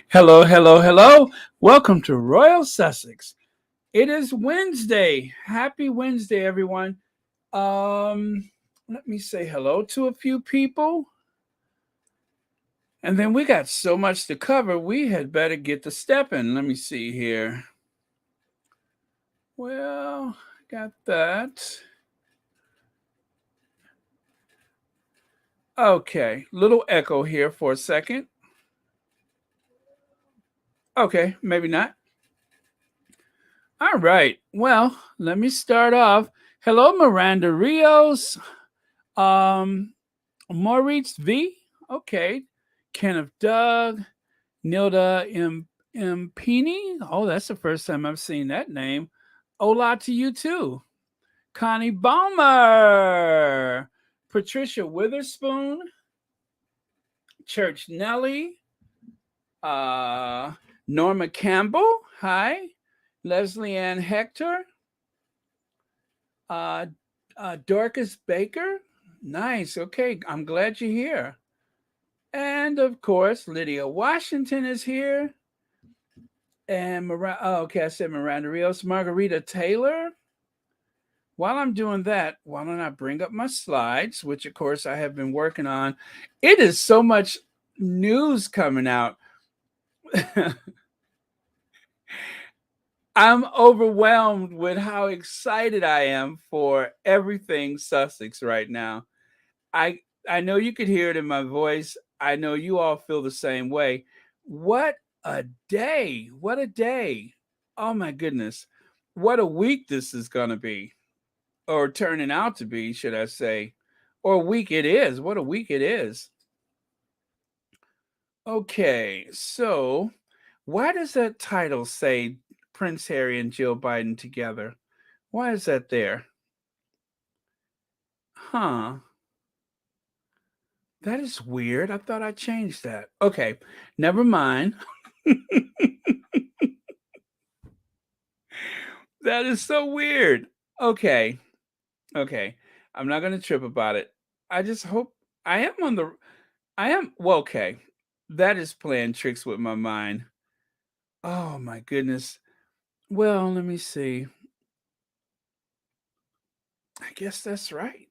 Hello, hello, hello. Welcome to Royal Sussex. It is Wednesday. Happy Wednesday, everyone. Let me say hello to a few people. And then we got so much to cover, we had better get to stepping. Let me see here. Well, got that. Okay, little echo here for a second. Okay, maybe not. All right. Well, let me start off. Hello, Miranda Rios. Maurice V. Okay. Kenneth Doug. Nilda Impini. Oh, that's the first time I've seen that name. Hola to you too. Connie Baumer. Patricia Witherspoon. Church Nellie. Norma Campbell. Hi. Leslie Ann Hector. Dorcas Baker. Nice. Okay. I'm glad you're here. And of course, Lydia Washington is here. And I said Miranda Rios. Margarita Taylor. While I'm doing that, why don't I bring up my slides, which of course I have been working on. It is so much news coming out. I'm overwhelmed with how excited I am for everything Sussex right now. I know you could hear it in my voice. I know you all feel the same way. What a day. What a day. Oh my goodness. What a week this is going to be. Or turning out to be, should I say. Or week it is. What a week it is. Okay, so why does that title say Prince Harry and Jill Biden together? Why is that there? Huh. That is weird. I thought I changed that. Okay, never mind. That is so weird. Okay. I'm not going to trip about it. I just hope okay. That is playing tricks with my mind. Oh my goodness. Well, let me see. I guess that's right.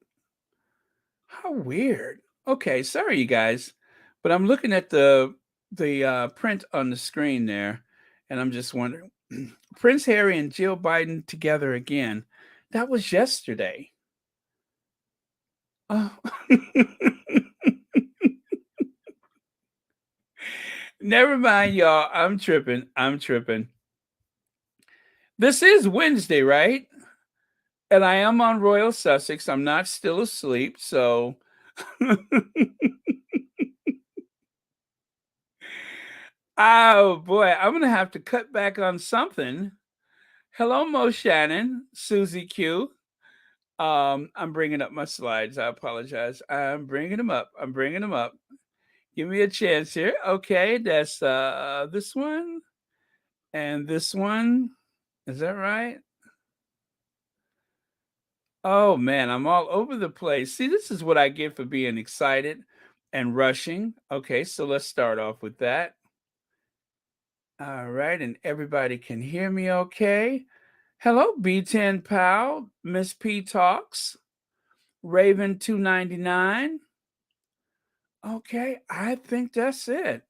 How weird. Okay, sorry you guys, but I'm looking at the print on the screen there, and I'm just wondering, Prince Harry and Jill Biden together again. That was yesterday. Oh. Never mind, y'all. I'm tripping. This is Wednesday, right? And I am on Royal Sussex. I'm not still asleep, so oh boy, I'm gonna have to cut back on something. Hello, Mo Shannon, Susie Q. I'm bringing up my slides. I apologize. I'm bringing them up. Give me a chance here. Okay, that's this one and this one. Is that right? Oh man, I'm all over the place. See, this is what I get for being excited and rushing. Okay, so let's start off with that. All right, and everybody can hear me okay. Hello, B10 Pal, Miss P Talks, Raven 299. Okay, I think that's it.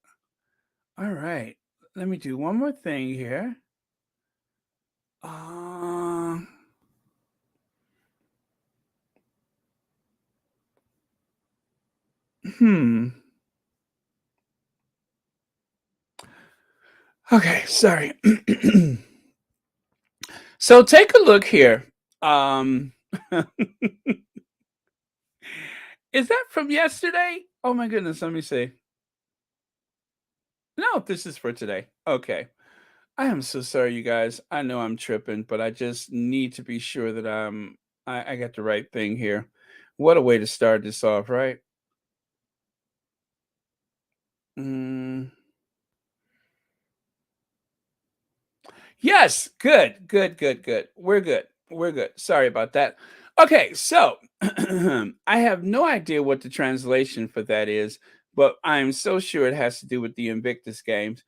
All right, let me do one more thing here. Um, hmm. Okay, sorry. So take a look here. Um, is that from yesterday? Oh my goodness, let me see. No, this is for today. Okay. I am so sorry, you guys. I know I'm tripping, but I just need to be sure that I got the right thing here. What a way to start this off, right? Mm, yes, good, good, good, good. We're good. We're good. Sorry about that. Okay, so I have no idea what the translation for that is, but I'm so sure it has to do with the Invictus Games.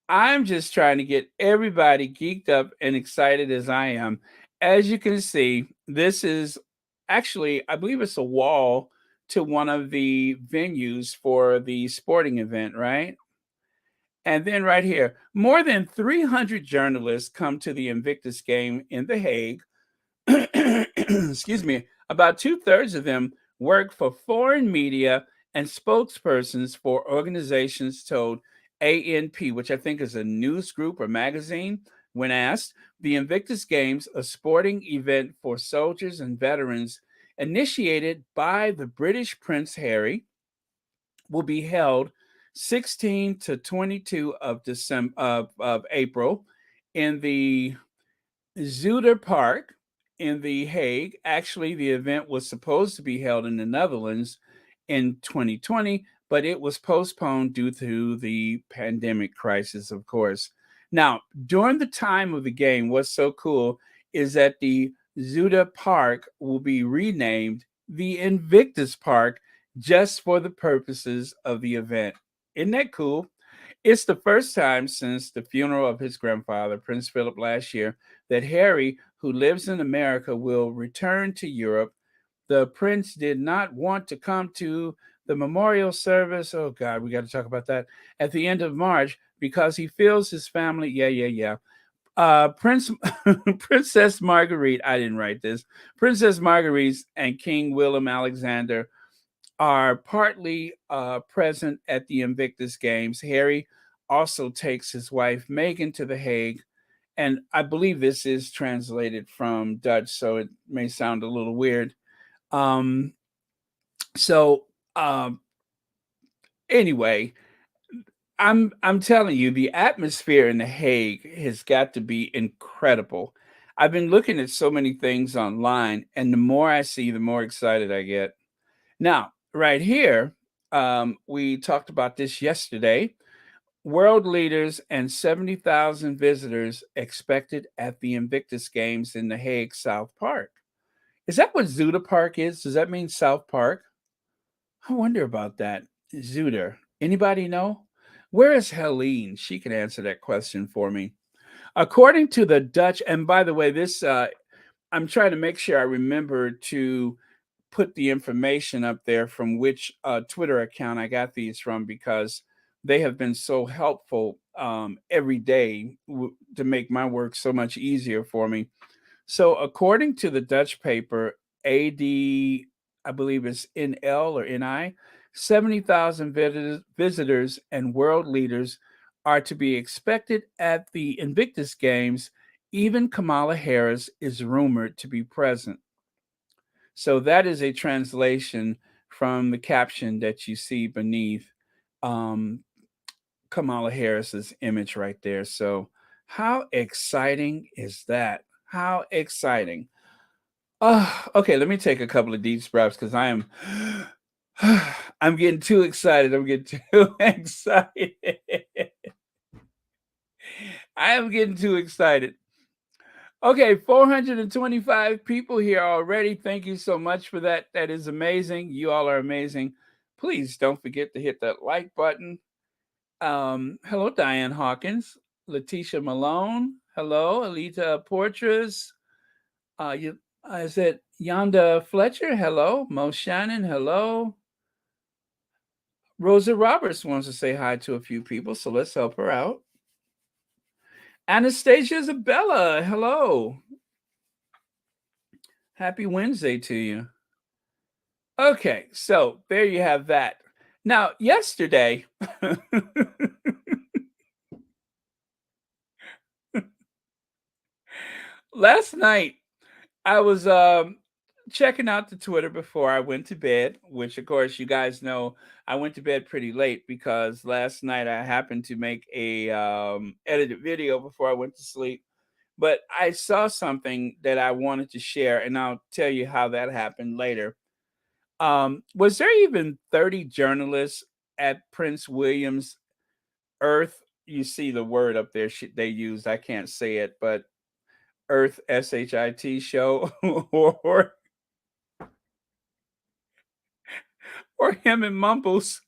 I'm just trying to get everybody geeked up and excited as I am. As you can see, this is actually, I believe it's a wall to one of the venues for the sporting event, right? And then right here, more than 300 journalists come to the Invictus game in The Hague. Excuse me. About two-thirds of them work for foreign media and spokespersons for organizations told ANP, which I think is a news group or magazine, when asked, the Invictus Games, a sporting event for soldiers and veterans initiated by the British Prince Harry, will be held 16 to 22 of December of April in the Zuider Park in The Hague. Actually, the event was supposed to be held in the Netherlands in 2020, but it was postponed due to the pandemic crisis, of course. Now, during the time of the game, what's so cool is that the Zuider Park will be renamed the Invictus Park just for the purposes of the event. Isn't that cool? It's the first time since the funeral of his grandfather, Prince Philip, last year that Harry, who lives in America, will return to Europe. The prince did not want to come to the memorial service. Oh, God, we got to talk about that at the end of March because he feels his family. Yeah. Prince Princess Marguerite, I didn't write this. Princess Marguerite and King Willem Alexander are partly present at the Invictus Games. Harry also takes his wife Meghan to The Hague, and I believe this is translated from Dutch, so it may sound a little weird. Um, so um, anyway, I'm telling you, the atmosphere in The Hague has got to be incredible. I've been looking at so many things online, and the more I see, the more excited I get. Now, right here, we talked about this yesterday. World leaders and 70,000 visitors expected at the Invictus Games in The Hague South Park. Is that what Zuda Park is? Does that mean South Park? I wonder about that. Zuder. Anybody know? Where is Helene? She can answer that question for me. According to the Dutch, and by the way, this I'm trying to make sure I remember to put the information up there from which Twitter account I got these from because they have been so helpful every day to make my work so much easier for me. So, according to the Dutch paper AD, I believe it's NL or NI, 70,000 visitors and world leaders are to be expected at the Invictus Games. Even Kamala Harris is rumored to be present. So that is a translation from the caption that you see beneath um, Kamala Harris's image right there. So how exciting is that? How exciting. Okay, let me take a couple of deep breaths because I am I'm getting too excited. I'm getting too excited. I am getting too excited. Okay, 425 people here already. Thank you so much for that. That is amazing. You all are amazing. Please don't forget to hit that like button. Hello, Diane Hawkins, Letitia Malone. Hello, Alita Portras. Is it Yonda Fletcher? Hello, Mo Shannon. Hello, Rosa Roberts wants to say hi to a few people, so let's help her out. Anastasia Isabella. Hello, happy Wednesday to you. Okay, so there you have that. Now, yesterday, last night, I was checking out the Twitter before I went to bed, which of course you guys know I went to bed pretty late because last night I happened to make a edited video before I went to sleep. But I saw something that I wanted to share, and I'll tell you how that happened later. Was there even 30 journalists at Prince William's Earth? You see the word up there they used. I can't say it, but Earth SHIT show or or him and Mumble's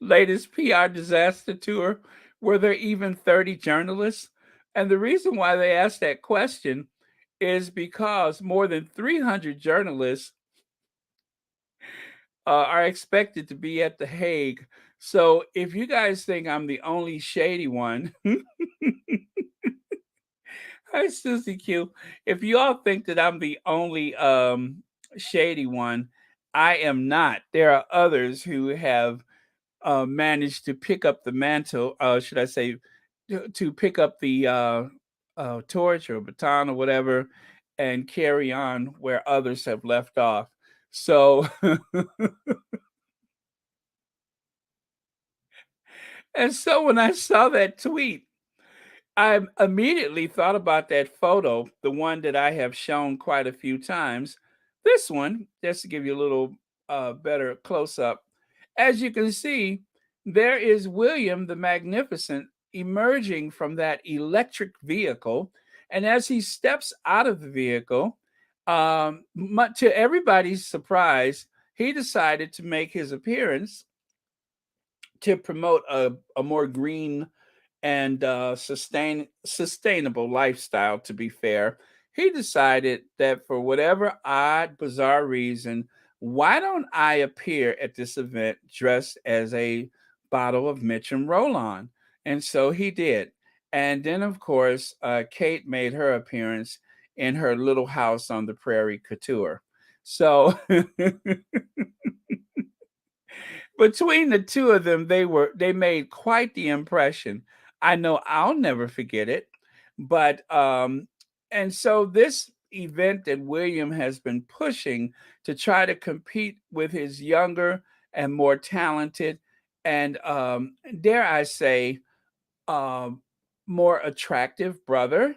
latest PR disaster tour. Were there even 30 journalists? And the reason why they asked that question is because more than 300 journalists are expected to be at The Hague. So if you guys think I'm the only shady one, hi Susie Q. If you all think that I'm the only shady one, I am not. There are others who have managed to pick up the mantle, should I say, to pick up the torch or baton or whatever and carry on where others have left off. So, and so when I saw that tweet, I immediately thought about that photo, the one that I have shown quite a few times. This one, just to give you a little better close up. As you can see, there is William the Magnificent emerging from that electric vehicle. And as he steps out of the vehicle, to everybody's surprise, he decided to make his appearance to promote a more green and sustainable lifestyle. To be fair, he decided that for whatever odd, bizarre reason, why don't I appear at this event dressed as a bottle of Mitch and Roll-On? And so he did. And then, of course, Kate made her appearance in her little house on the prairie couture. So between the two of them, they made quite the impression. I know I'll never forget it. But and so this event that William has been pushing to try to compete with his younger and more talented and dare I say um more attractive brother,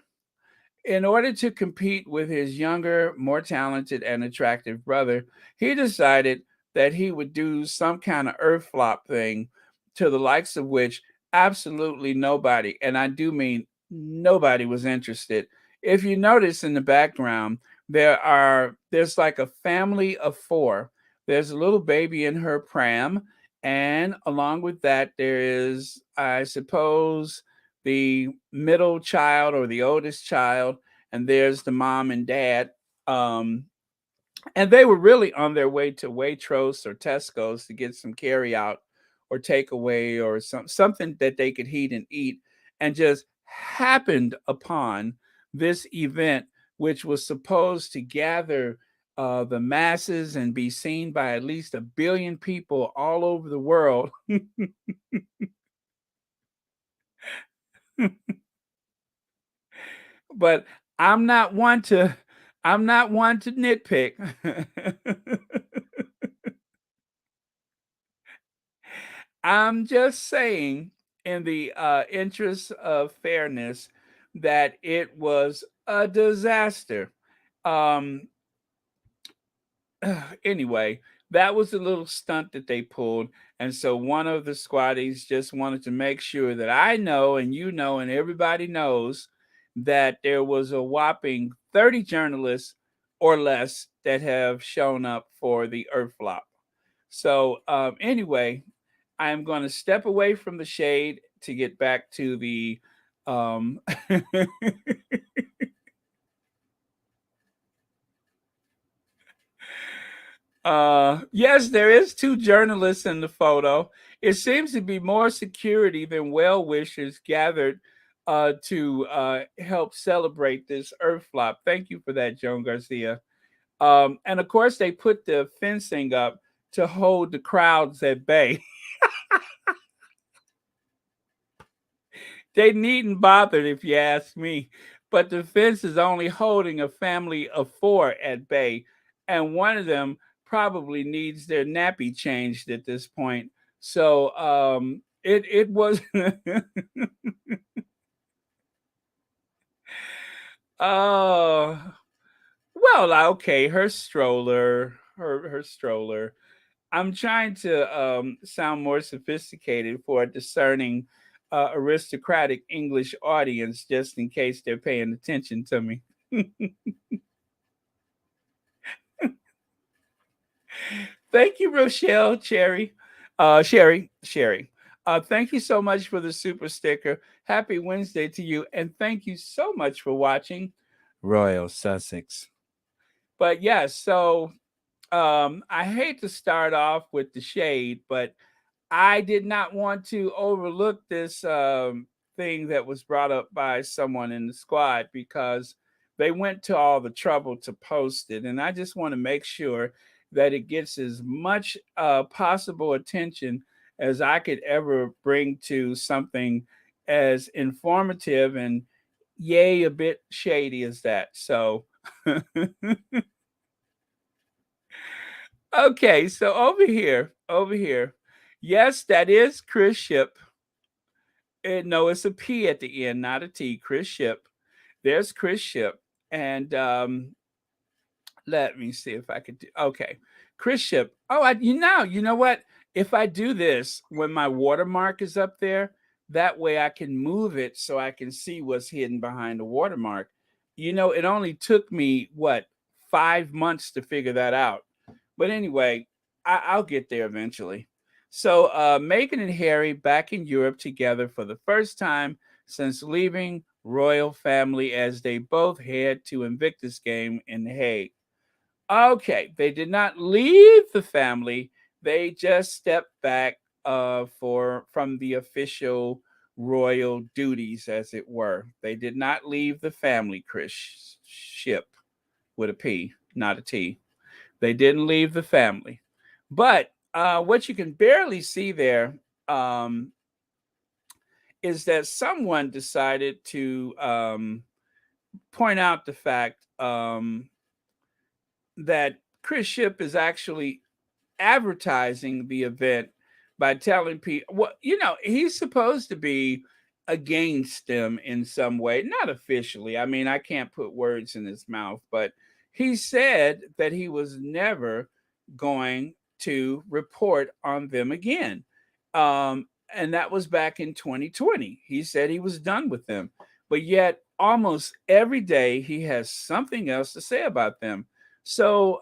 in order to compete with his younger, more talented, and attractive brother, he decided that he would do some kind of earth flop thing to the likes of which absolutely nobody, and I do mean nobody, was interested. If you notice in the background, there's like a family of four. There's a little baby in her pram, and along with that, there is, I suppose, the middle child or the oldest child, and there's the mom and dad. And they were really on their way to Waitrose or Tesco's to get some carry out or takeaway or something that they could heat and eat, and just happened upon this event, which was supposed to gather the masses and be seen by at least 1 billion people all over the world. But I'm not one to I'm not one to nitpick. I'm just saying, in the interest of fairness, that it was a disaster. Um, anyway, that was a little stunt that they pulled. And so one of the squaddies just wanted to make sure that I know and you know and everybody knows that there was a whopping 30 journalists or less that have shown up for the Earth flop. So, anyway, I'm going to step away from the shade to get back to the. Um, yes, there is two journalists in the photo. It seems to be more security than well wishers gathered to help celebrate this Earth flop. Thank you for that, Joan Garcia. And of course, they put the fencing up to hold the crowds at bay. They needn't bother, if you ask me. But the fence is only holding a family of four at bay, and one of them probably needs their nappy changed at this point. So it was oh well, okay, her stroller. I'm trying to sound more sophisticated for a discerning, aristocratic English audience, just in case they're paying attention to me. Thank you, Rochelle, Sherry. Thank you so much for the super sticker. Happy Wednesday to you, and thank you so much for watching Royal Sussex. But yes, so I hate to start off with the shade, but I did not want to overlook this thing that was brought up by someone in the squad because they went to all the trouble to post it. And I just want to make sure that it gets as much possible attention as I could ever bring to something as informative and yay, a bit shady as that. So, okay, so over here. Yes, that is Chris Ship. No, it's a P at the end, not a T. Chris Ship. There's Chris Ship. And let me see if I could do. Okay, Chris Ship. Oh, you know what? If I do this when my watermark is up there, that way I can move it so I can see what's hidden behind the watermark. You know, it only took me what 5 months to figure that out. But anyway, I'll get there eventually. So Meghan and Harry back in Europe together for the first time since leaving royal family as they both head to Invictus Game in The Hague. Okay, they did not leave the family. They just stepped back for from the official royal duties, as it were. They did not leave the family, Chris Ship with a P, not a T. They didn't leave the family. But what you can barely see there um, is that someone decided to point out the fact that Chris Ship is actually advertising the event by telling people, well, you know, he's supposed to be against them in some way, not officially. I mean, I can't put words in his mouth, but he said that he was never going to report on them again. And that was back in 2020. He said he was done with them. But yet, almost every day, he has something else to say about them. So,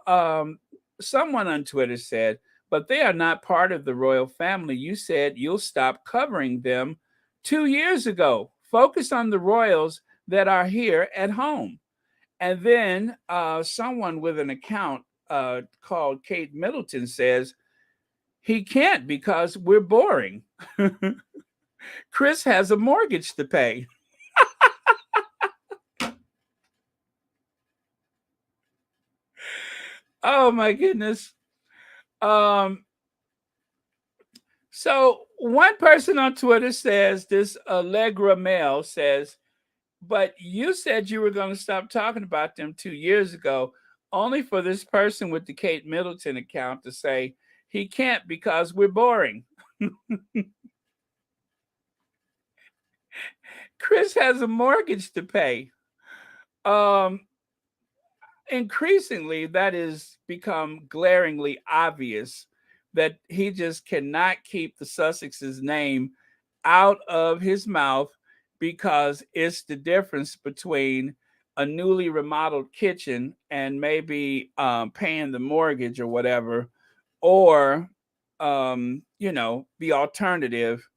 someone on Twitter said, but they are not part of the royal family. You said you'll stop covering them 2 years ago. Focus on the royals that are here at home. And then someone with an account called Kate Middleton says, he can't because we're boring. Chris has a mortgage to pay. Oh my goodness. Um, so one person on Twitter says, this Allegra Mail says, but you said you were going to stop talking about them 2 years ago, only for this person with the Kate Middleton account to say he can't because we're boring. Chris has a mortgage to pay. Um, Increasingly, that has become glaringly obvious that he just cannot keep the Sussex's name out of his mouth because it's the difference between a newly remodeled kitchen and maybe paying the mortgage or whatever, or the alternative.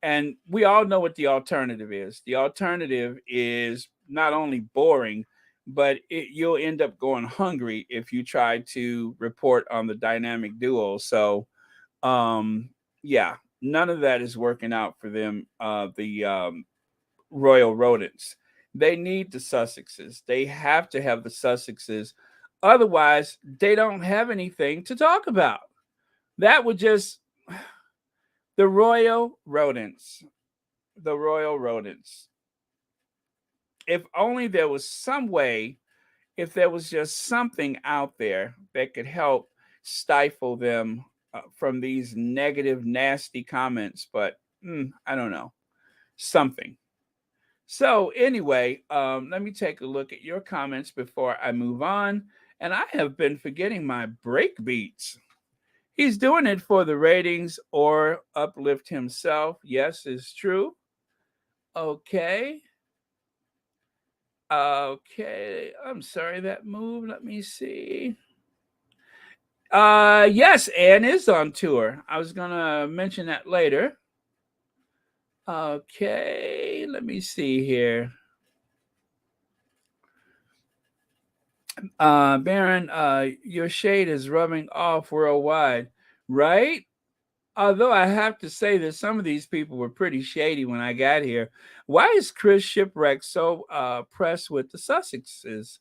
And we all know what the alternative is. The alternative is not only boring, but you'll end up going hungry if you try to report on the dynamic duo. So, yeah, none of that is working out for them. The royal rodents. They need the Sussexes. They have to have the Sussexes. Otherwise, they don't have anything to talk about. That would just the royal rodents. The royal rodents. If only there was some way, if there was just something out there that could help stifle them from these negative, nasty comments. But I don't know. Something. So, anyway, let me take a look at your comments before I move on. And I have been forgetting my break beats. He's doing it for the ratings or uplift himself. Yes, it's true. Okay. Okay. I'm sorry that moved. Let me see. Yes, Anne is on tour. I was gonna mention that later. Okay, let me see here. Baron, your shade is rubbing off worldwide, right? Although I have to say that some of these people were pretty shady when I got here. Why is Chris Shipwreck so pressed with the Sussexes?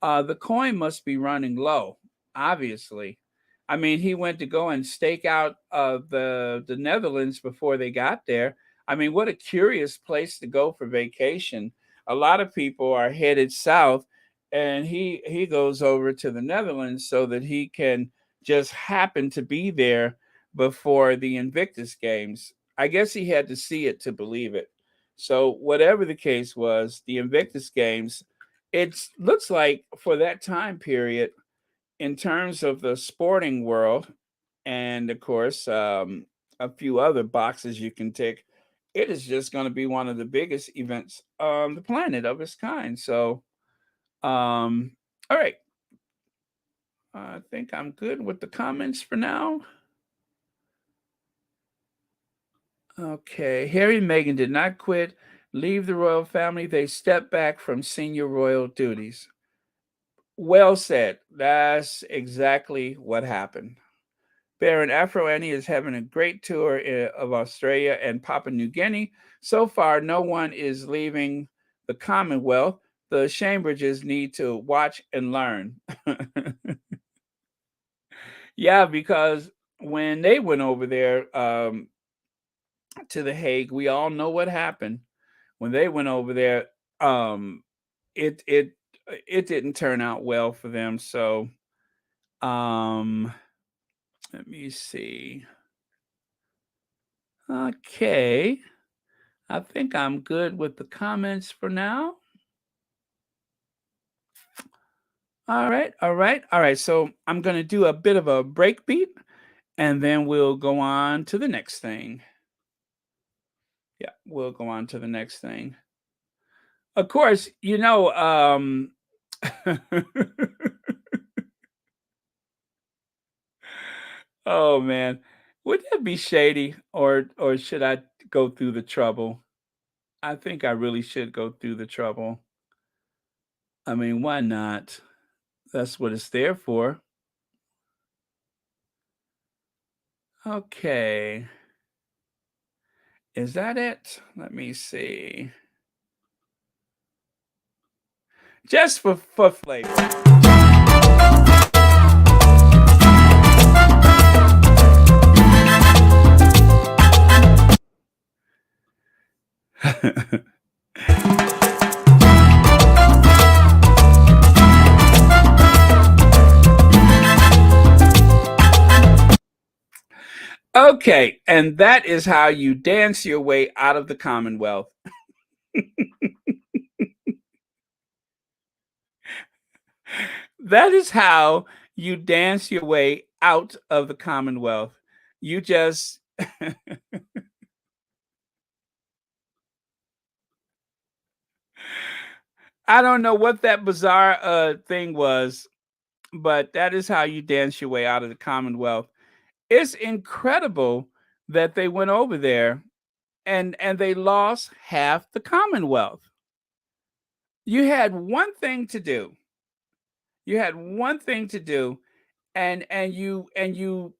The coin must be running low, obviously. I mean, he went to go and stake out the Netherlands before they got there. I mean, what a curious place to go for vacation. A lot of people are headed south, and he goes over to the Netherlands so that he can just happen to be there before the Invictus Games. I guess he had to see it to believe it. So, whatever the case was, the Invictus Games, it looks like for that time period, in terms of the sporting world, and of course, a few other boxes you can tick, it is just going to be one of the biggest events on the planet of its kind. So, all right. I think I'm good with the comments for now. Okay. Harry and Meghan did not quit, leave the royal family. They stepped back from senior royal duties. Well said. That's exactly what happened. Baron Afro Annie is having a great tour of Australia and Papua New Guinea. So far, no one is leaving the Commonwealth. The Chambridges need to watch and learn. Yeah, because when they went over there to The Hague, we all know what happened. When they went over there, um, it it it didn't turn out well for them. So, um, let me see. Okay. I think I'm good with the comments for now. All right, all right, all right. So I'm going to do a bit of a break beat and then we'll go on to the next thing. Yeah, we'll go on to the next thing. Of course, oh man, would that be shady or should I go through the trouble? I think I really should go through the trouble. I mean, why not? That's what it's there for. Okay. Is that it? Let me see. Just for flavor. Okay, and that is how you dance your way out of the Commonwealth. That is how you dance your way out of the Commonwealth. You just I don't know what that bizarre thing was, but that is how you dance your way out of the Commonwealth. It's incredible that they went over there and they lost half the Commonwealth. You had one thing to do. You had one thing to do, and you.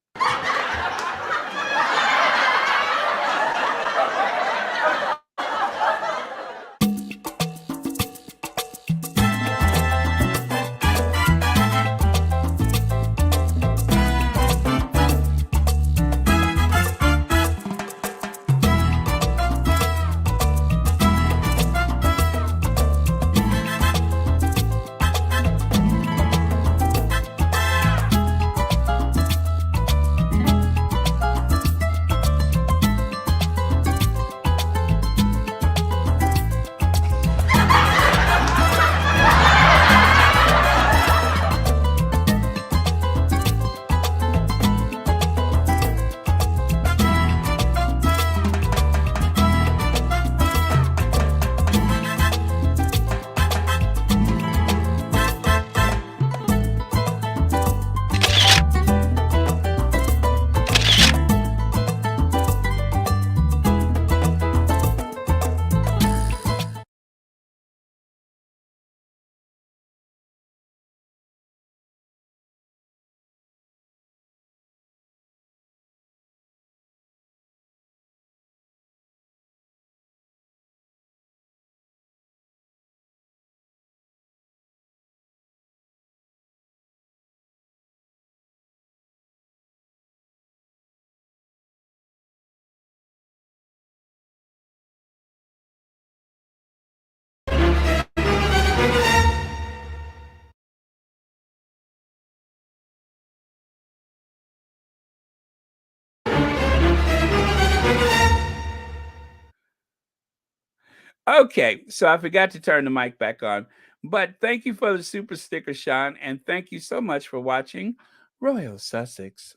Okay, so I forgot to turn the mic back on. But thank you for the super sticker, Sean, and thank you so much for watching Royal Sussex.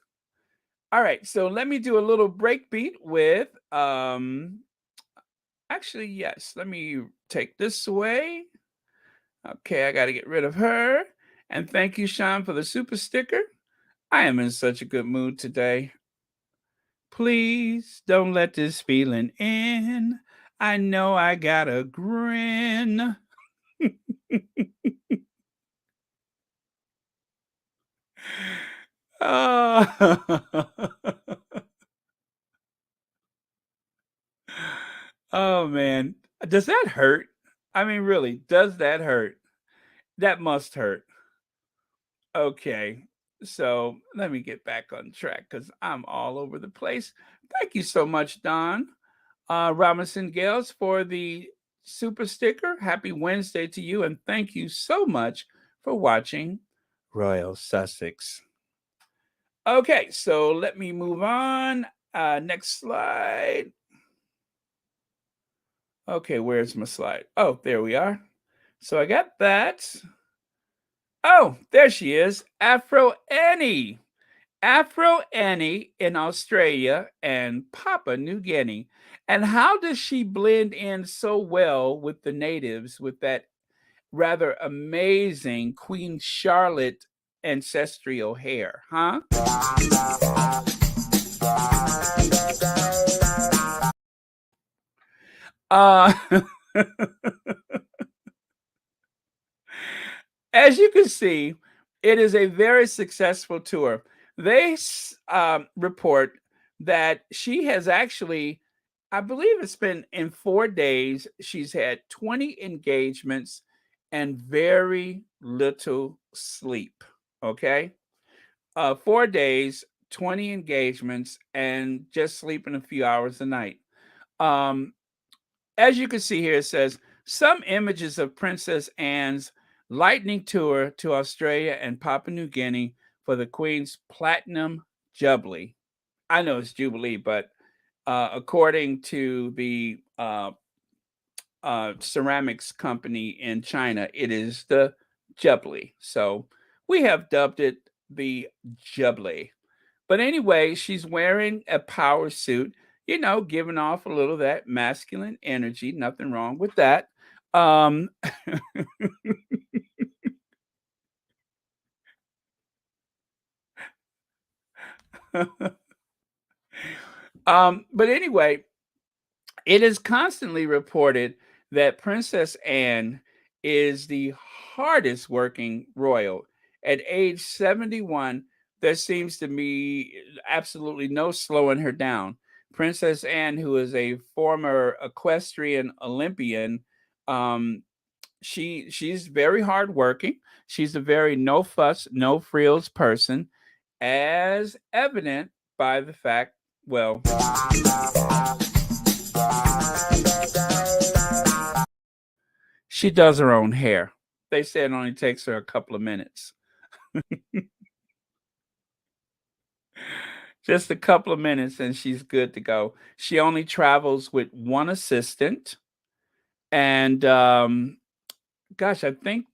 All right, so let me do a little break beat with actually yes, let me take this away. Okay, I got to get rid of her. And thank you, Sean, for the super sticker. I am in such a good mood today. Please don't let this feeling in. I know I got a grin. Oh. Oh man. Does that hurt? I mean, really, does that hurt? That must hurt. Okay. So let me get back on track because I'm all over the place. Thank you so much, Don Robinson Gales, for the super sticker. Happy Wednesday to you, and thank you so much for watching Royal Sussex. Okay, so let me move on. Next slide. Okay, where's my slide? Oh, there we are. So I got that. Oh, there she is, Afro Annie. Afro Annie in Australia and Papua New Guinea. And how does she blend in so well with the natives with that rather amazing Queen Charlotte ancestral hair, huh? Uh As you can see, it is a very successful tour. They report that she has actually, I believe it's been in 4 days, she's had 20 engagements and very little sleep. Okay. 4 days, 20 engagements, and just sleeping a few hours a night. Um, as you can see here, it says some images of Princess Anne's lightning tour to Australia and Papua New Guinea for the Queen's Platinum Jubilee. I know it's Jubilee, but according to the ceramics company in China, it is the Jubilee. So we have dubbed it the Jubilee. But anyway, she's wearing a power suit, giving off a little of that masculine energy. Nothing wrong with that. Um, but anyway, it is constantly reported that Princess Anne is the hardest working royal. At age 71, there seems to be absolutely no slowing her down. Princess Anne, who is a former equestrian Olympian, um, she's very hardworking. She's a very no fuss, no frills person, as evident by the fact, well, she does her own hair. They say it only takes her a couple of minutes. Just a couple of minutes and she's good to go. She only travels with one assistant, and gosh, I think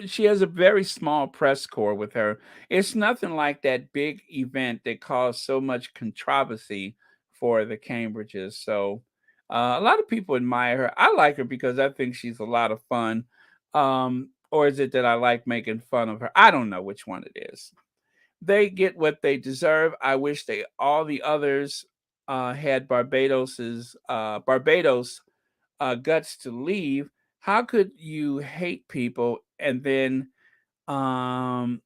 she has a very small press corps with her. It's nothing like that big event that caused so much controversy for the Cambridges. So a lot of people admire her. I like her because I think she's a lot of fun. Or is it that I like making fun of her? I don't know which one it is. They get what they deserve. I wish they all the others had Barbados guts to leave. How could you hate people and then um,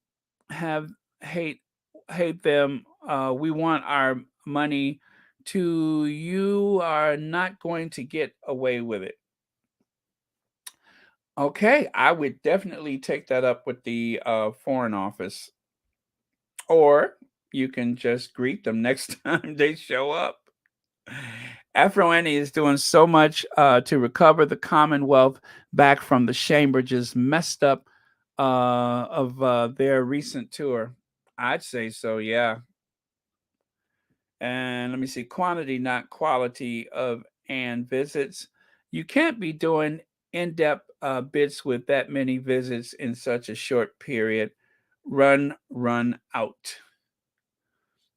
have hate hate them? We want our money to you are not going to get away with it. Okay, I would definitely take that up with the foreign office, or you can just greet them next time they show up. Afro Annie is doing so much to recover the Commonwealth back from the Chambridges' messed up of their recent tour. I'd say so, yeah. And let me see, quantity, not quality of and visits. You can't be doing in-depth bits with that many visits in such a short period. Run out.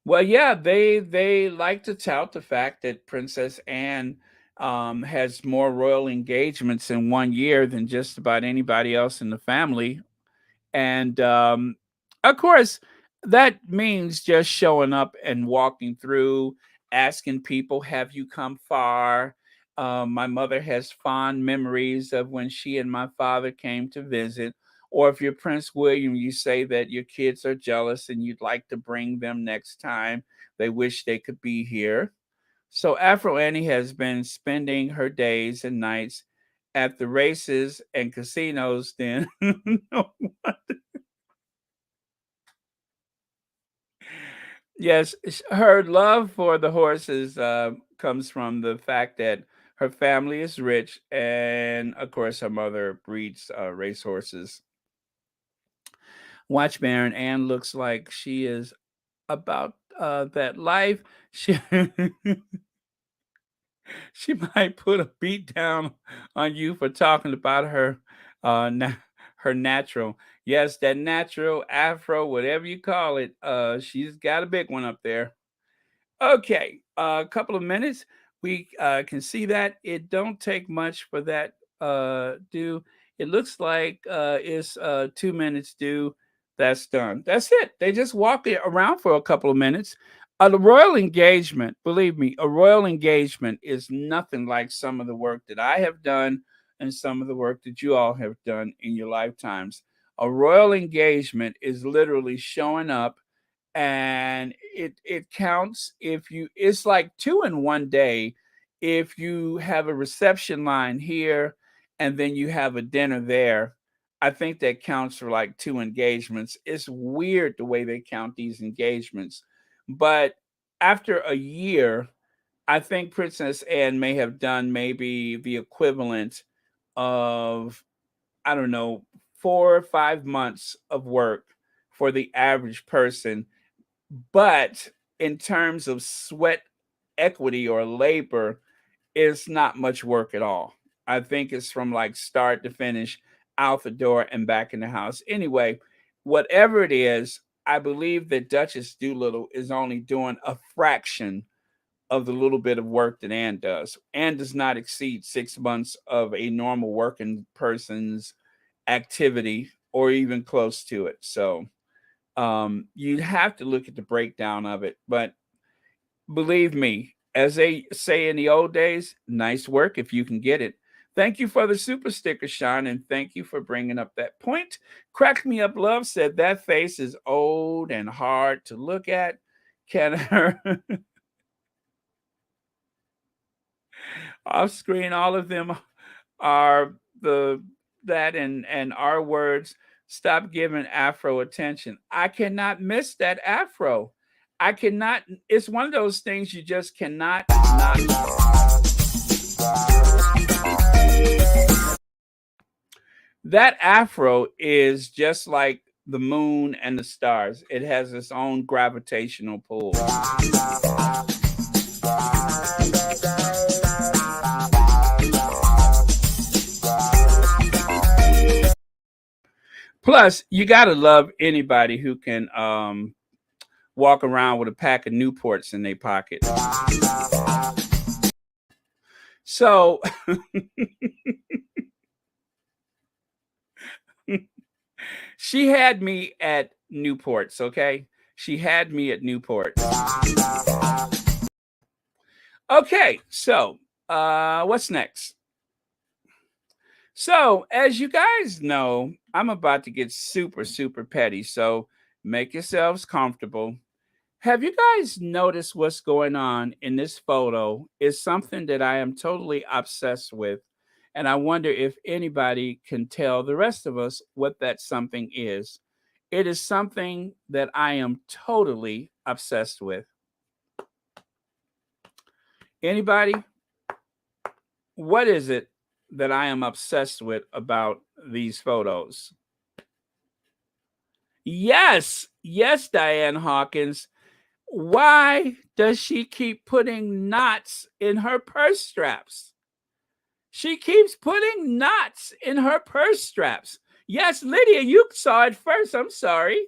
Well, yeah, they like to tout the fact that Princess Anne has more royal engagements in 1 year than just about anybody else in the family, and of course, that means just showing up and walking through, asking people, "Have you come far?" My mother has fond memories of when she and my father came to visit. Or if you're Prince William, you say that your kids are jealous and you'd like to bring them next time. They wish they could be here. So Afro Annie has been spending her days and nights at the races and casinos. Then yes, her love for the horses comes from the fact that her family is rich, and of course, her mother breeds racehorses. Watch Baron Anne looks like she is about that life. She she might put a beat down on you for talking about her her natural. Yes, that natural afro, whatever you call it. She's got a big one up there. Okay, a couple of minutes. We can see that it don't take much for that due. It looks like it's 2 minutes due. That's done. That's it. They just walk it around for a couple of minutes. The royal engagement, believe me, a royal engagement is nothing like some of the work that I have done and some of the work that you all have done in your lifetimes. A royal engagement is literally showing up, and it counts if you it's like 2 in 1 day. If you have a reception line here and then you have a dinner there, I think that counts for like 2 engagements. It's weird the way they count these engagements, but after a year, I think Princess Anne may have done maybe the equivalent of, I don't know, 4 or 5 months of work for the average person. But in terms of sweat equity or labor, it's not much work at all. I think it's from like start to finish, out the door and back in the house. Anyway, whatever it is, I believe that Duchess Doolittle is only doing a fraction of the little bit of work that Anne does. Anne does not exceed 6 months of a normal working person's activity or even close to it. So you'd have to look at the breakdown of it. But believe me, as they say in the old days, nice work if you can get it. Thank you for the super sticker, Sean, and thank you for bringing up that point. Crack Me Up Love said that face is old and hard to look at. Can her off screen, all of them are the that and our words. Stop giving Afro attention. I cannot miss that Afro. I cannot. It's one of those things you just cannot not. That Afro is just like the moon and the stars. It has its own gravitational pull. Plus, you gotta love anybody who can walk around with a pack of Newports in their pocket. So she had me at Newports, okay? She had me at Newport. Okay, so what's next? So, as you guys know, I'm about to get super, super petty. So, make yourselves comfortable. Have you guys noticed what's going on in this photo is something that I am totally obsessed with? And I wonder if anybody can tell the rest of us what that something is. It is something that I am totally obsessed with. Anybody? What is it that I am obsessed with about these photos? Yes, yes, Diane Hawkins. Why does she keep putting knots in her purse straps? She keeps putting knots in her purse straps. Yes, Lydia, you saw it first. I'm sorry.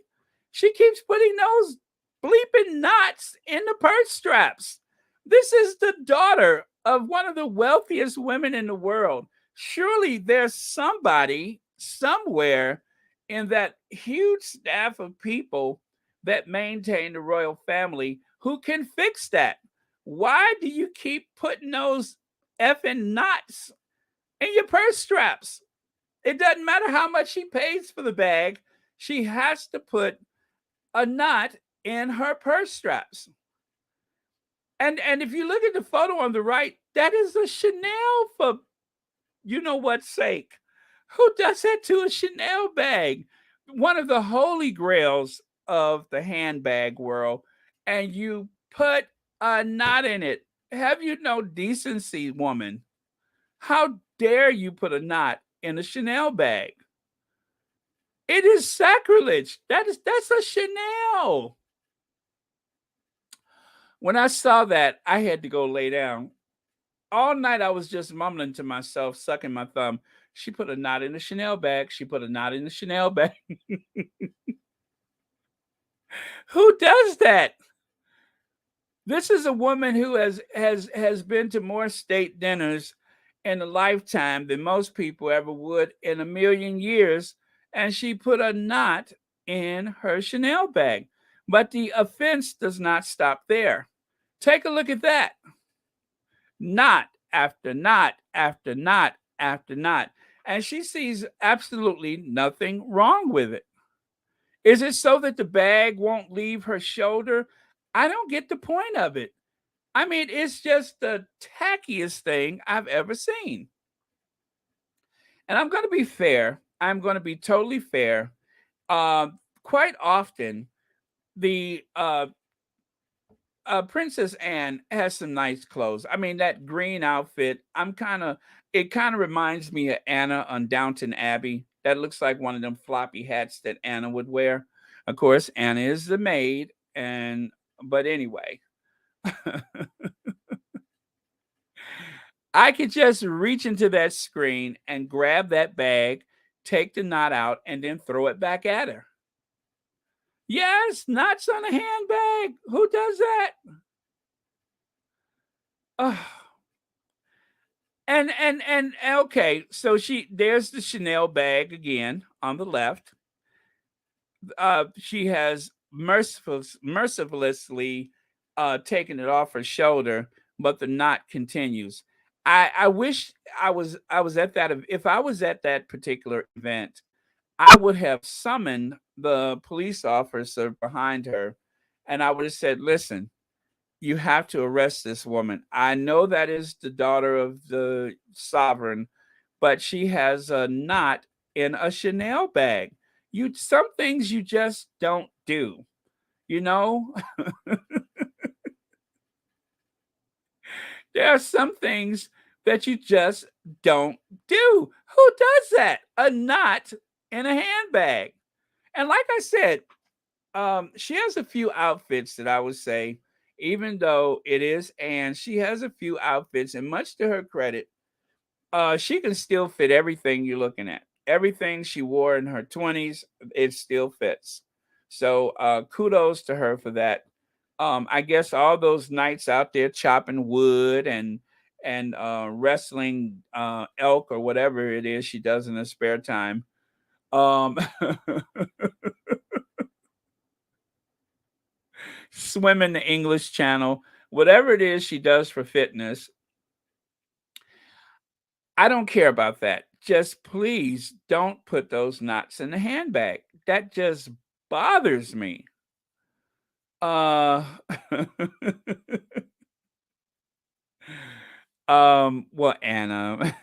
She keeps putting those bleeping knots in the purse straps. This is the daughter of one of the wealthiest women in the world. Surely there's somebody somewhere in that huge staff of people that maintain the royal family who can fix that. Why do you keep putting those effing knots in your purse straps? It doesn't matter how much she pays for the bag, she has to put a knot in her purse straps. And if you look at the photo on the right, that is a Chanel for you know what's sake. Who does that to a Chanel bag? One of the holy grails of the handbag world, and you put a knot in it. Have you no decency, woman? How dare you put a knot in a Chanel bag? It is sacrilege. That's a Chanel. When I saw that, I had to go lay down. All night I was just mumbling to myself, sucking my thumb. She put a knot in the Chanel bag. She put a knot in the Chanel bag. Who does that? This is a woman who has been to more state dinners in a lifetime than most people ever would in a million years, and she put a knot in her Chanel bag. But the offense does not stop there. Take a look at that. Knot after knot after knot after knot. And she sees absolutely nothing wrong with it. Is it so that the bag won't leave her shoulder? I don't get the point of it. I mean, it's just the tackiest thing I've ever seen. And I'm going to be fair. I'm going to be totally fair. Quite often, the Princess Anne has some nice clothes. I mean, that green outfit, it kind of reminds me of Anna on Downton Abbey. That looks like one of them floppy hats that Anna would wear. Of course, Anna is the maid, but anyway, I could just reach into that screen and grab that bag, take the knot out, and then throw it back at her. Yes, knots on a handbag. Who does that? Ugh. And okay, so there's the Chanel bag again on the left. She has mercilessly taken it off her shoulder, but the knot continues. I wish I was at that if I was at that particular event, I would have summoned the police officer behind her, and I would have said, "Listen, you have to arrest this woman. I know that is the daughter of the sovereign, but she has a knot in a Chanel bag. Some things you just don't do, you know? There are some things that you just don't do. Who does that? A knot in a handbag. And like I said, she has a few outfits that I would say, even though it is Anne, she has a few outfits, and much to her credit, she can still fit everything you're looking at. Everything she wore in her 20s, it still fits. So kudos to her for that. I guess all those nights out there chopping wood and wrestling elk or whatever it is she does in her spare time. Um, swim in the English Channel, whatever it is she does for fitness, I don't care about that. Just please don't put those knots in the handbag. That just bothers me. Uh well, Anna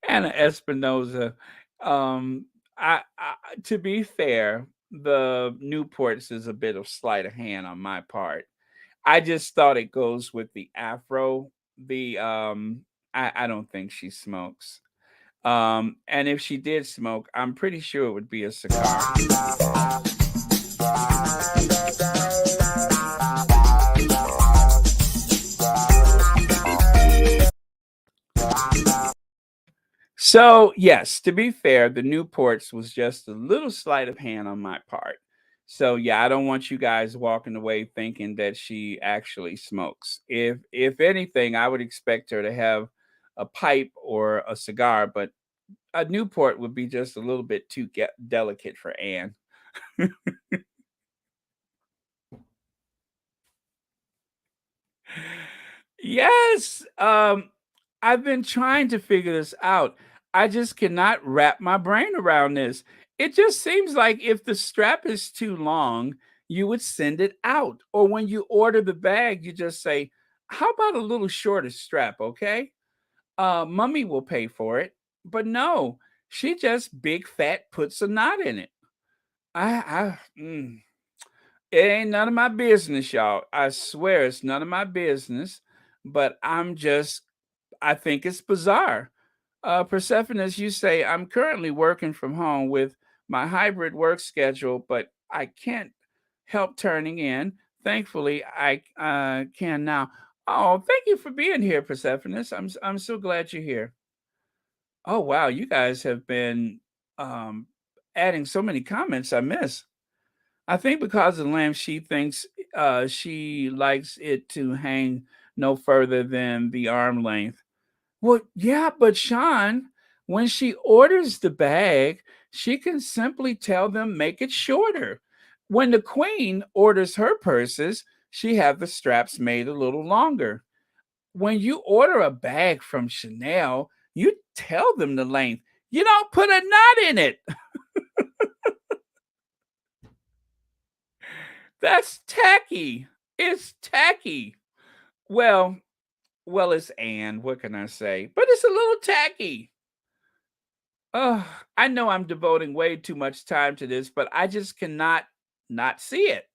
Anna Espinosa. I to be fair, the Newports is a bit of sleight of hand on my part. I just thought it goes with the afro. I don't think she smokes. And if she did smoke, I'm pretty sure it would be a cigar. So, yes, to be fair, the Newports was just a little sleight of hand on my part. So, yeah, I don't want you guys walking away thinking that she actually smokes. If anything, I would expect her to have a pipe or a cigar, but a Newport would be just a little bit too delicate for Anne. Yes, I've been trying to figure this out. I just cannot wrap my brain around this. It just seems like if the strap is too long, you would send it out. Or when you order the bag, you just say, "How about a little shorter strap, okay? Mummy will pay for it." But no, she just big fat puts a knot in it. It ain't none of my business, y'all. I swear it's none of my business. But I think it's bizarre. Persephone, as you say, I'm currently working from home with my hybrid work schedule, but I can't help turning in. Thankfully, I can now. Oh, thank you for being here, Persephone. I'm so glad you're here. Oh wow, you guys have been um, adding so many comments. I miss. I think because of the lamp, she thinks she likes it to hang no further than the arm length. Well, yeah, but Sean, when she orders the bag, she can simply tell them make it shorter. When the queen orders her purses, she have the straps made a little longer. When you order a bag from Chanel, you tell them the length. You don't put a knot in it. That's tacky. It's tacky. Well, well, it's Anne. What can I say? But it's a little tacky. Ugh, I know I'm devoting way too much time to this, but I just cannot not see it.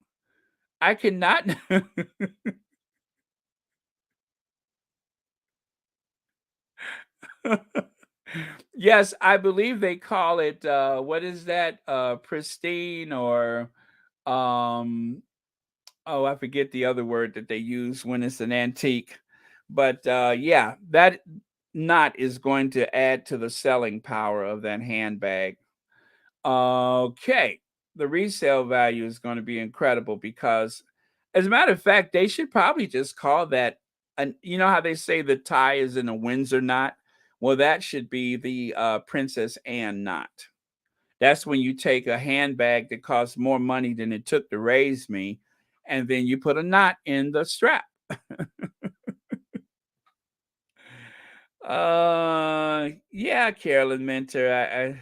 I cannot. Yes, I believe they call it what is that? Pristine or um oh, I forget the other word that they use when it's an antique. But yeah, that knot is going to add to the selling power of that handbag. Okay. The resale value is going to be incredible because, as a matter of fact, they should probably just call that. and you know how they say the tie is in a Windsor knot? Well, that should be the Princess Anne knot. That's when you take a handbag that costs more money than it took to raise me, and then you put a knot in the strap. Yeah, Carolyn Minter.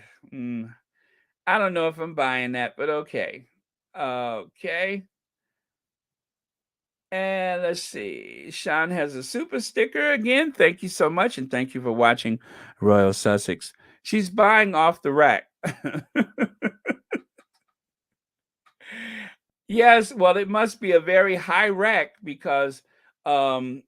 I don't know if I'm buying that, but okay. Okay. And let's see. Sean has a super sticker again. Thank you so much. And thank you for watching Royal Sussex. She's buying off the rack. Yes, well, it must be a very high rack because the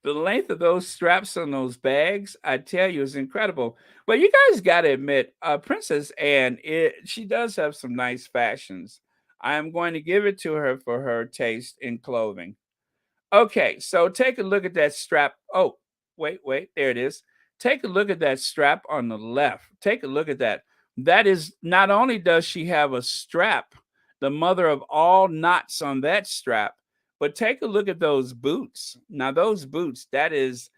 length of those straps on those bags, I tell you, is incredible. But you guys got to admit, Princess Anne, she does have some nice fashions. I am going to give it to her for her taste in clothing. Okay, so take a look at that strap. Oh, wait, there it is. Take a look at that strap on the left. Take a look at that. That is, not only does she have a strap, the mother of all knots on that strap, but take a look at those boots. Now, those boots, that's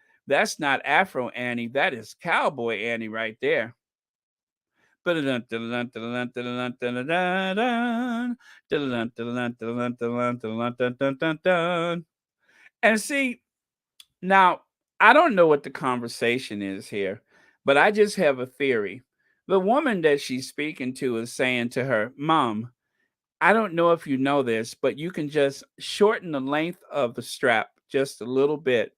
not Afro Annie, that is Cowboy Annie right there. And see, now, I don't know what the conversation is here, but I just have a theory. The woman that she's speaking to is saying to her, Mom, I don't know if you know this, but you can just shorten the length of the strap just a little bit.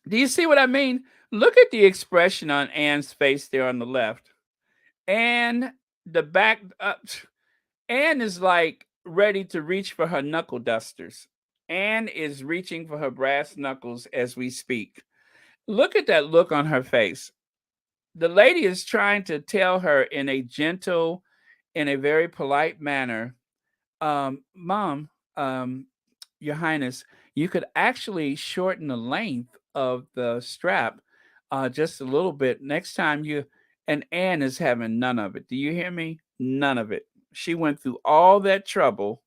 Do you see what I mean? Look at the expression on Anne's face there on the left. And the back up. Anne is like ready to reach for her knuckle dusters. Anne is reaching for her brass knuckles as we speak. Look at that look on her face. The lady is trying to tell her in a gentle, in a very polite manner, Mom, Your Highness, you could actually shorten the length of the strap just a little bit next time you. And Anne is having none of it. Do you hear me? None of it. She went through all that trouble.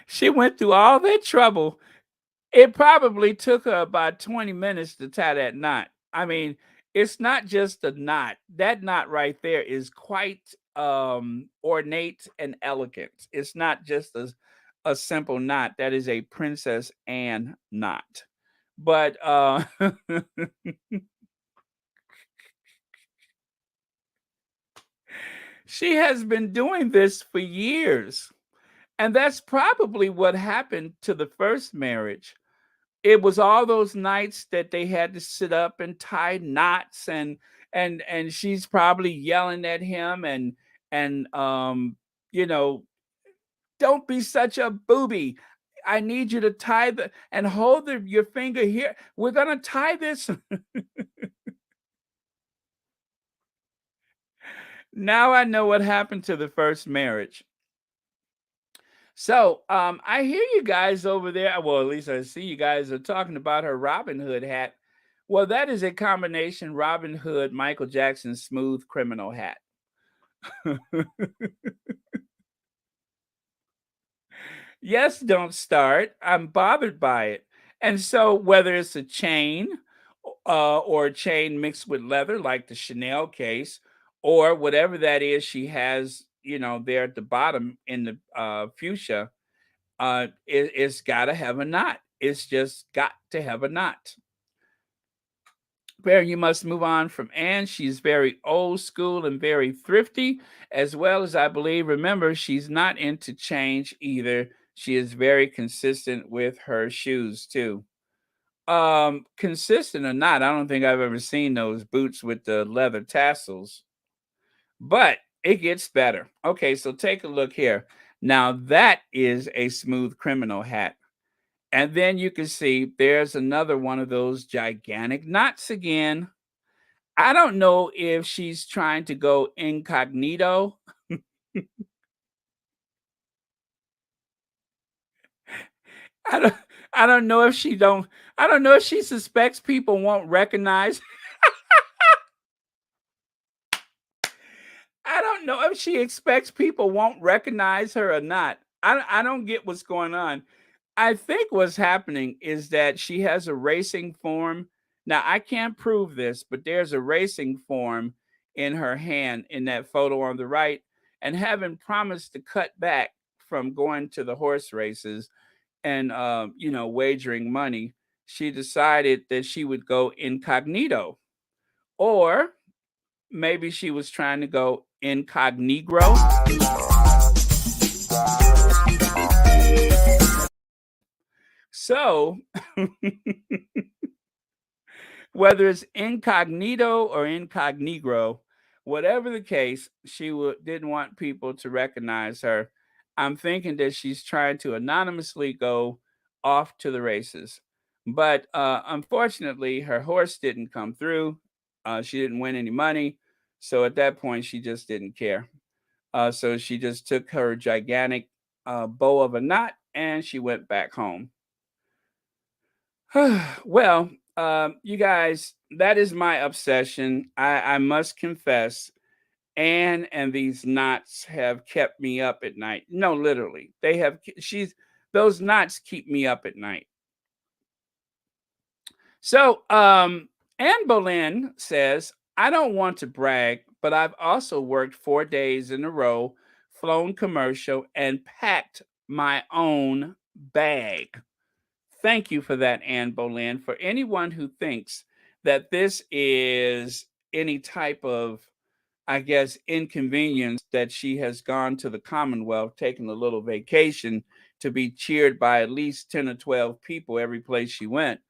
She went through all that trouble. It probably took her about 20 minutes to tie that knot. I mean, it's not just a knot. That knot right there is quite ornate and elegant. It's not just a simple knot. That is a Princess Anne knot. But she has been doing this for years. And that's probably what happened to the first marriage. It was all those nights that they had to sit up and tie knots, and she's probably yelling at him and you know, don't be such a booby. I need you to tie the and hold your finger here. We're gonna tie this. Now I know what happened to the first marriage. So, I hear you guys over there. Well, at least I see you guys are talking about her Robin Hood hat. Well, that is a combination Robin Hood, Michael Jackson smooth criminal hat. Yes, don't start. I'm bothered by it. And so, whether it's a chain or a chain mixed with leather, like the Chanel case, or whatever that is she has, there at the bottom in the fuchsia, it's got to have a knot. It's just got to have a knot. Where you must move on from Anne. She's very old school and very thrifty, as well as I believe. Remember, she's not into change either. She is very consistent with her shoes too. Consistent or not, I don't think I've ever seen those boots with the leather tassels, but it gets better. Okay, so take a look here. Now that is a smooth criminal hat. And then you can see there's another one of those gigantic knots again. I don't know if she's trying to go incognito. I don't I don't know if she don't. I don't know if she suspects people won't recognize. I don't know if she expects people won't recognize her or not. I don't get what's going on. I think what's happening is that she has a racing form. Now, I can't prove this, but there's a racing form in her hand in that photo on the right. And having promised to cut back from going to the horse races and, wagering money, she decided that she would go incognito. Or maybe she was trying to go incognito. So, whether it's incognito or incognito, whatever the case, didn't want people to recognize her. I'm thinking that she's trying to anonymously go off to the races. But unfortunately, her horse didn't come through. She didn't win any money. So at that point, she just didn't care. So she just took her gigantic bow of a knot and she went back home. Well, you guys, that is my obsession. I must confess, Anne and these knots have kept me up at night. No, literally, they have. Those knots keep me up at night. So, Anne Boleyn says, I don't want to brag, but I've also worked 4 days in a row, flown commercial, and packed my own bag. Thank you for that, Anne Boleyn. For anyone who thinks that this is any type of, I guess, inconvenience that she has gone to the Commonwealth, taken a little vacation to be cheered by at least 10 or 12 people every place she went.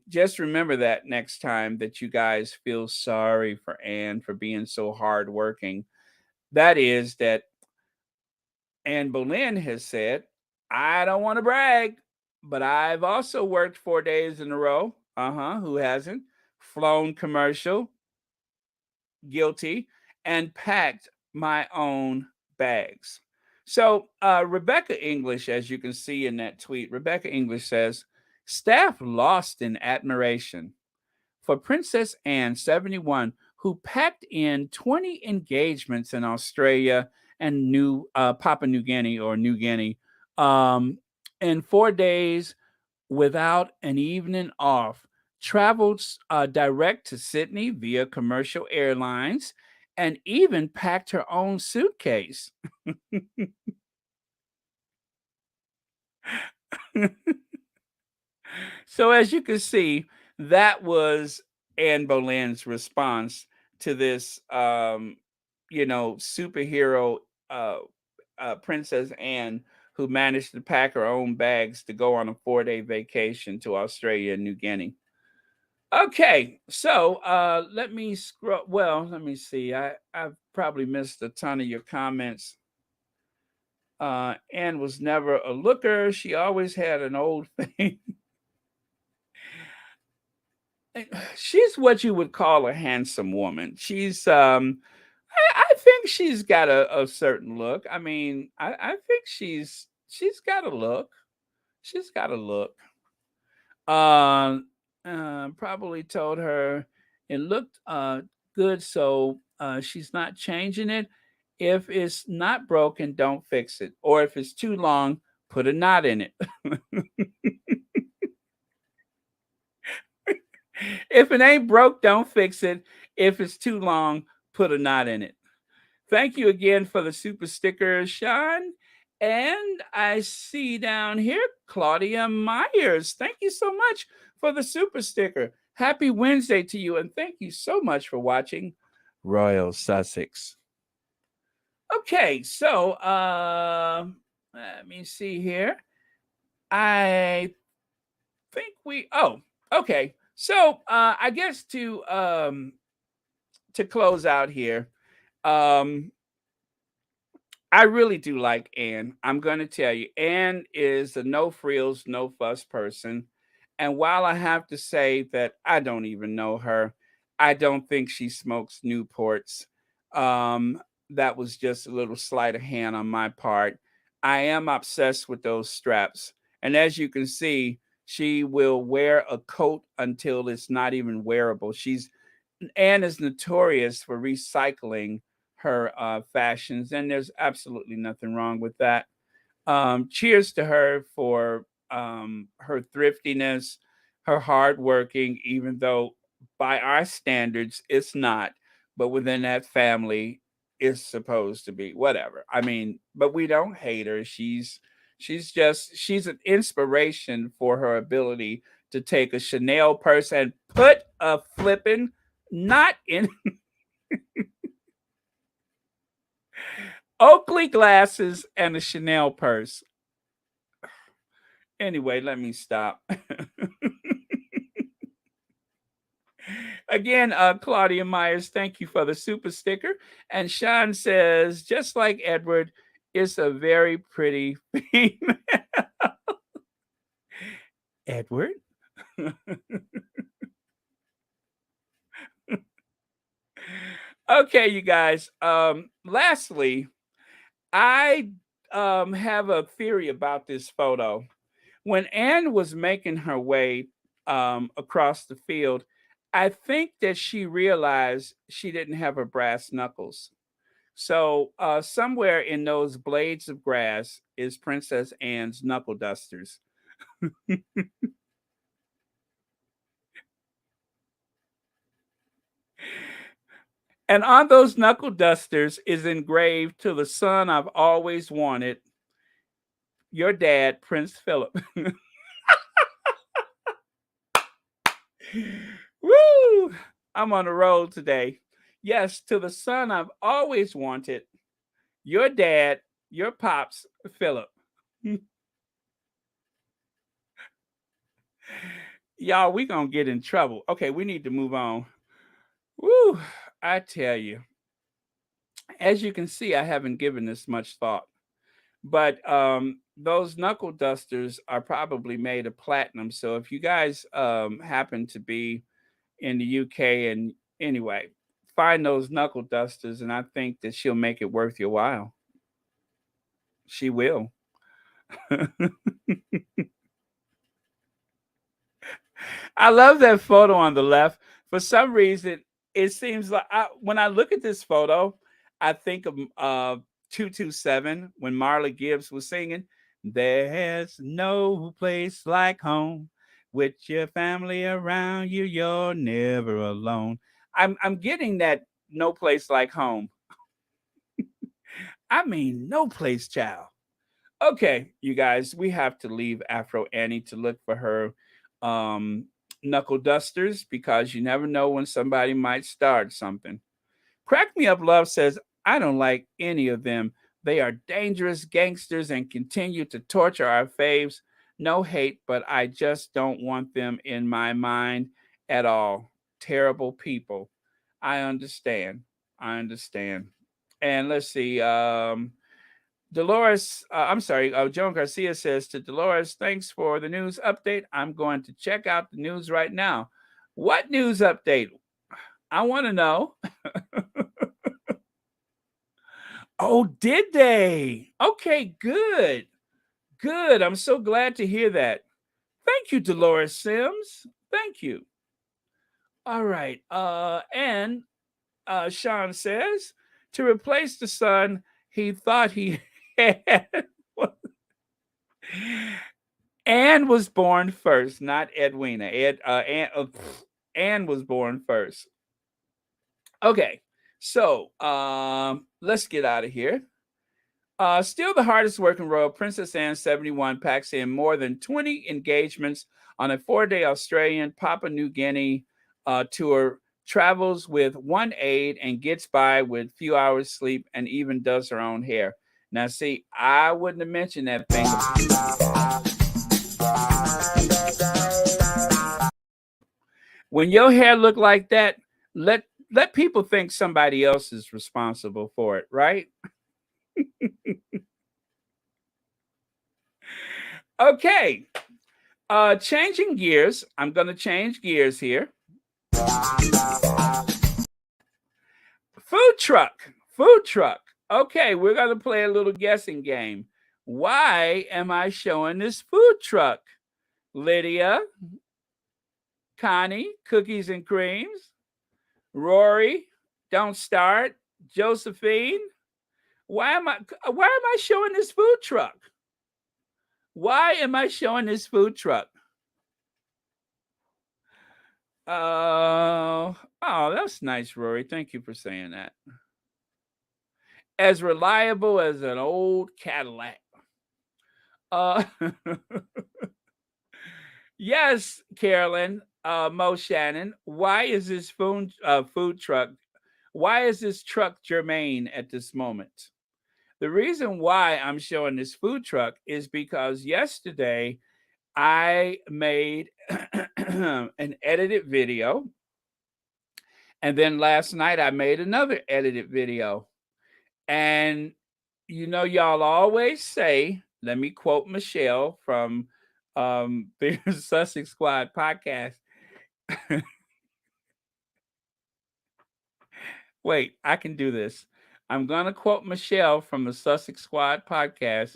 Just remember that next time that you guys feel sorry for Anne for being so hardworking. That is that Anne Boleyn has said, I don't want to brag, but I've also worked 4 days in a row. Who hasn't? Flown commercial, guilty, and packed my own bags. So, Rebecca English, as you can see in that tweet, Rebecca English says, staff lost in admiration for Princess Anne 71, who packed in 20 engagements in Australia and New Papua New Guinea or New Guinea um, in 4 days without an evening off. Traveled direct to Sydney via commercial airlines and even packed her own suitcase. So as you can see, that was Anne Boleyn's response to this, superhero uh, Princess Anne, who managed to pack her own bags to go on a 4 day vacation to Australia and New Guinea. Okay, so let me scroll. Well, let me see. I've probably missed a ton of your comments. Anne was never a looker. She always had an old thing. She's what you would call a handsome woman. I think she's got a certain look. I mean, I think she's got a look. She's got a look. Uh, Probably told her it looked good, so she's not changing it. If it's not broken, don't fix it. Or if it's too long, put a knot in it. If it ain't broke, don't fix it. If it's too long, put a knot in it. Thank you again for the super sticker, Sean. And I see down here Claudia Myers. Thank you so much for the super sticker. Happy Wednesday to you, and thank you so much for watching Royal Sussex. Okay, so let me see here. I think okay. So I guess to close out here, um, I really do like Anne. I'm going to tell you, Anne is a no frills, no fuss person. And while I have to say that I don't even know her, I don't think she smokes Newports. That was just a little sleight of hand on my part. I am obsessed with those straps. And as you can see, she will wear a coat until it's not even wearable. Anne is notorious for recycling her fashions, and there's absolutely nothing wrong with that. Cheers to her for her thriftiness, her hard working, even though by our standards it's not, but within that family it's supposed to be. Whatever. I mean, but we don't hate her. She's an inspiration for her ability to take a Chanel purse and put a flippin' knot in Oakley glasses and a Chanel purse. Anyway, let me stop. Again, Claudia Myers, thank you for the super sticker. And Sean says, just like Edward, it's a very pretty female. Edward? Okay, you guys. Lastly, I have a theory about this photo. When Anne was making her way across the field, I think that she realized she didn't have her brass knuckles. So somewhere in those blades of grass is Princess Anne's knuckle dusters. And on those knuckle dusters is engraved, to the son I've always wanted, your dad, Prince Philip. Woo! I'm on the road today. Yes, to the son I've always wanted, your dad, your pops, Philip. Y'all, we gonna get in trouble. Okay, we need to move on. Woo! I tell you, as you can see, I haven't given this much thought. But those knuckle dusters are probably made of platinum. So if you guys happen to be in the UK, and anyway, find those knuckle dusters, and I think that she'll make it worth your while. She will. I love that photo on the left. For some reason, it seems like when I look at this photo, I think of 227 when Marley Gibbs was singing, "There's no place like home. With your family around you, you're never alone." I'm getting that no place like home. I mean, no place, child. Okay, you guys, we have to leave Afro Annie to look for her um, knuckle dusters because you never know when somebody might start something. Crack Me Up Love says, I don't like any of them. They are dangerous gangsters and continue to torture our faves. No hate, but I just don't want them in my mind at all. Terrible people. I understand. I understand. And let's see. Dolores, I'm sorry, Joan Garcia says to Dolores, thanks for the news update. I'm going to check out the news right now. What news update? I want to know. Oh, did they? Okay, good. Good. I'm so glad to hear that. Thank you, Dolores Sims. Thank you. All right. And Sean says to replace the son he thought he had. Anne was born first, not Edwina. Anne was born first. Okay, so let's get out of here. Still the hardest working royal, Princess Anne 71 packs in more than 20 engagements on a 4-day Australian Papua New Guinea tour, travels with one aide and gets by with few hours sleep and even does her own hair. Now, see, I wouldn't have mentioned that thing. When your hair look like that, let people think somebody else is responsible for it, right? Okay. Changing gears. I'm going to change gears here. Food truck. Food truck. Okay, we're going to play a little guessing game. Why am I showing this food truck? Lydia, Connie, Cookies and Creams, Rory, Don't Start, Josephine. Why am I showing this food truck? Why am I showing this food truck? Oh, that's nice, Rory. Thank you for saying that. As reliable as an old Cadillac. Uh, yes, Carolyn, Mo Shannon. Why is this food truck? Why is this truck germane at this moment? The reason why I'm showing this food truck is because yesterday I made an edited video. And then last night I made another edited video. And y'all always say, let me quote Michelle from the Sussex Squad podcast. Wait, I can do this. I'm going to quote Michelle from the Sussex Squad podcast.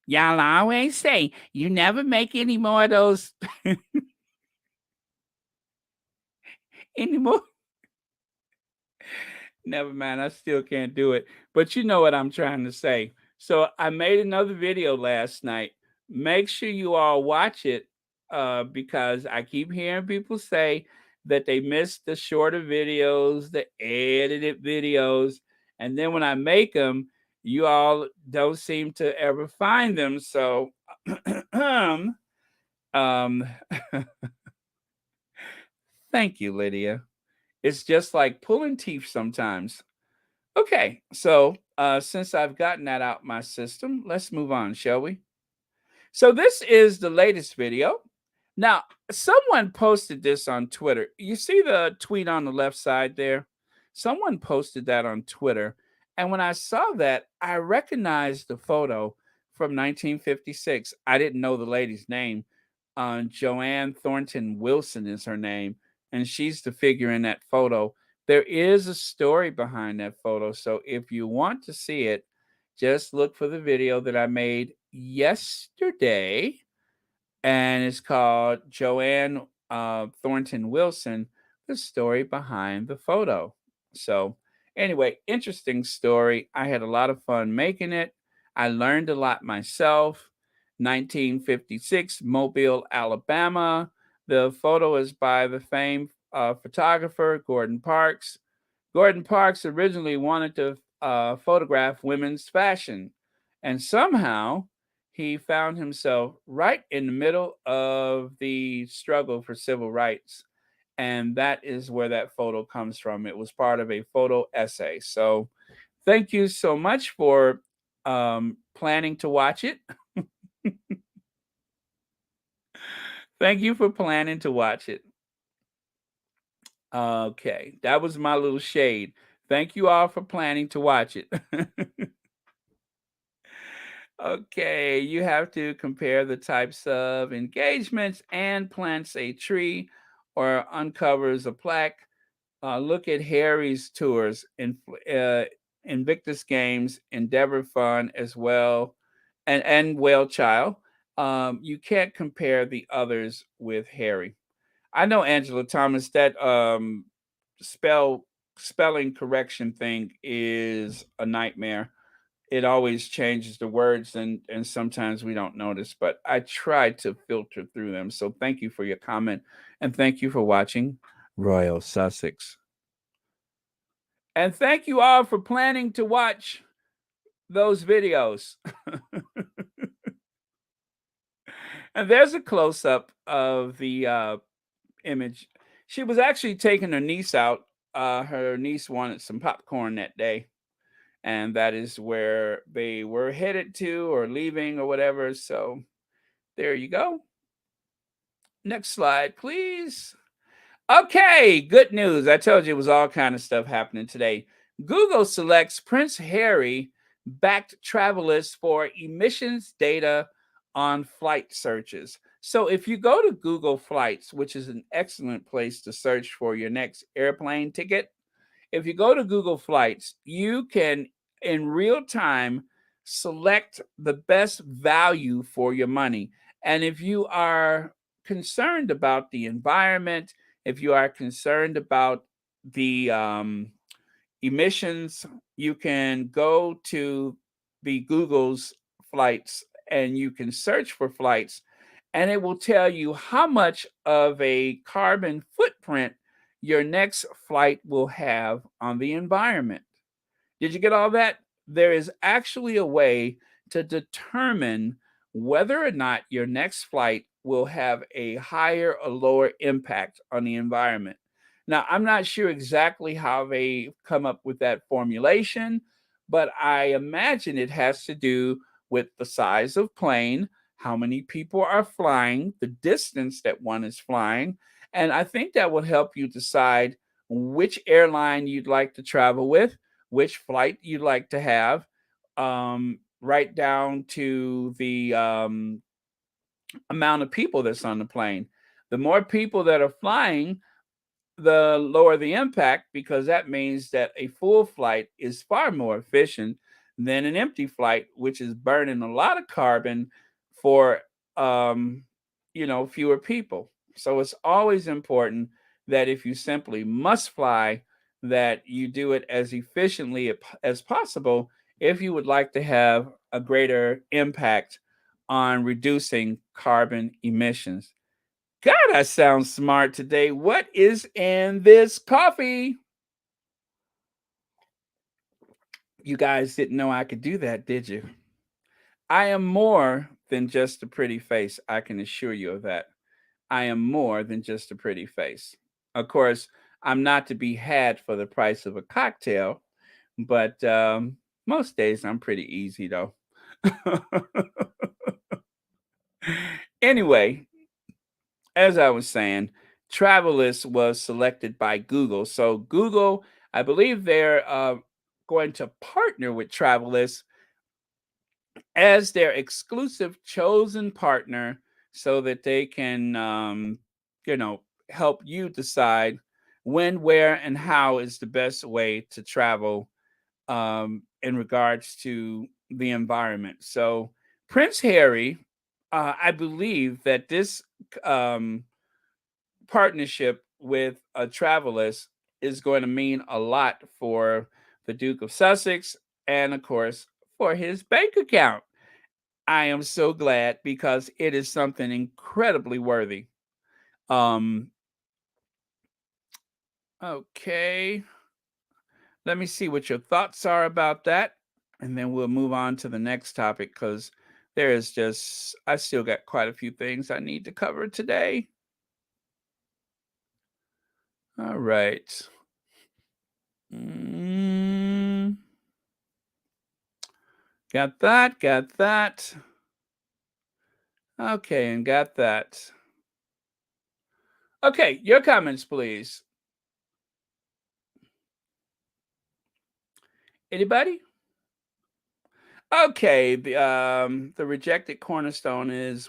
Y'all always say, you never make any more of those anymore. Never mind, I still can't do it. But you know what I'm trying to say. So I made another video last night. Make sure you all watch it because I keep hearing people say that they miss the shorter videos, the edited videos. And then when I make them, you all don't seem to ever find them. So, um, thank you, Lydia. It's just like pulling teeth sometimes. Okay, so since I've gotten that out my system, let's move on, shall we? So this is the latest video. Now, someone posted this on Twitter. You see the tweet on the left side there? Someone posted that on Twitter. And when I saw that, I recognized the photo from 1956. I didn't know the lady's name. Joanne Thornton Wilson is her name, and she's the figure in that photo. There is a story behind that photo. So if you want to see it, just look for the video that I made yesterday, and it's called Joanne Thornton Wilson, the story behind the photo. So, anyway, interesting story. I had a lot of fun making it. I learned a lot myself. 1956, Mobile, Alabama. The photo is by the famed photographer Gordon Parks. Gordon Parks originally wanted to photograph women's fashion, and somehow he found himself right in the middle of the struggle for civil rights. And that is where that photo comes from. It was part of a photo essay. So thank you so much for planning to watch it. Thank you for planning to watch it. Okay, that was my little shade. Thank you all for planning to watch it. Okay, you have to compare the types of engagements and plants a tree or uncovers a plaque. Look at Harry's tours in Invictus Games, Endeavor Fun as well, and Whale Child. You can't compare the others with Harry. I know, Angela Thomas, that spelling correction thing is a nightmare. It always changes the words, and sometimes we don't notice, but I try to filter through them. So thank you for your comment, and thank you for watching Royal Sussex. And thank you all for planning to watch those videos. And there's a close up of the image. She was actually taking her niece out. Her niece wanted some popcorn that day, and that is where they were headed to or leaving or whatever. So there you go. Next slide, please. Okay, good news. I told you it was all kind of stuff happening today. Google selects Prince Harry backed Travalyst for emissions data on flight searches. So if you go to Google Flights, which is an excellent place to search for your next airplane ticket, if you go to Google Flights, you can in real time select the best value for your money. And if you are concerned about the environment, if you are concerned about the emissions, you can go to the Google's flights and you can search for flights, and it will tell you how much of a carbon footprint your next flight will have on the environment. Did you get all that? There is actually a way to determine whether or not your next flight will have a higher or lower impact on the environment. Now, I'm not sure exactly how they come up with that formulation, but I imagine it has to do with the size of plane, how many people are flying, the distance that one is flying, and I think that will help you decide which airline you'd like to travel with, which flight you'd like to have, right down to the amount of people that's on the plane. The more people that are flying, the lower the impact, because that means that a full flight is far more efficient than an empty flight, which is burning a lot of carbon for um, fewer people. So it's always important that if you simply must fly, that you do it as efficiently as possible if you would like to have a greater impact on reducing carbon emissions. God, I sound smart today. What is in this coffee? You guys didn't know I could do that, did you? I am more than just a pretty face. I can assure you of that. I am more than just a pretty face. Of course, I'm not to be had for the price of a cocktail, but most days I'm pretty easy, though. Anyway, as I was saying, Travalyst was selected by Google. So Google, I believe they're going to partner with Travalyst as their exclusive chosen partner, so that they can, you know, help you decide when, where, and how is the best way to travel in regards to the environment. So Prince Harry, I believe that this um, partnership with a Travalyst is going to mean a lot for the Duke of Sussex and, of course, for his bank account. I am so glad because it is something incredibly worthy. Um, okay, let me see what your thoughts are about that, and then we'll move on to the next topic because I still got quite a few things I need to cover today. All right. Mm, got that, got that. Okay, and got that. Okay, your comments, please. Anybody? Okay, the rejected cornerstone is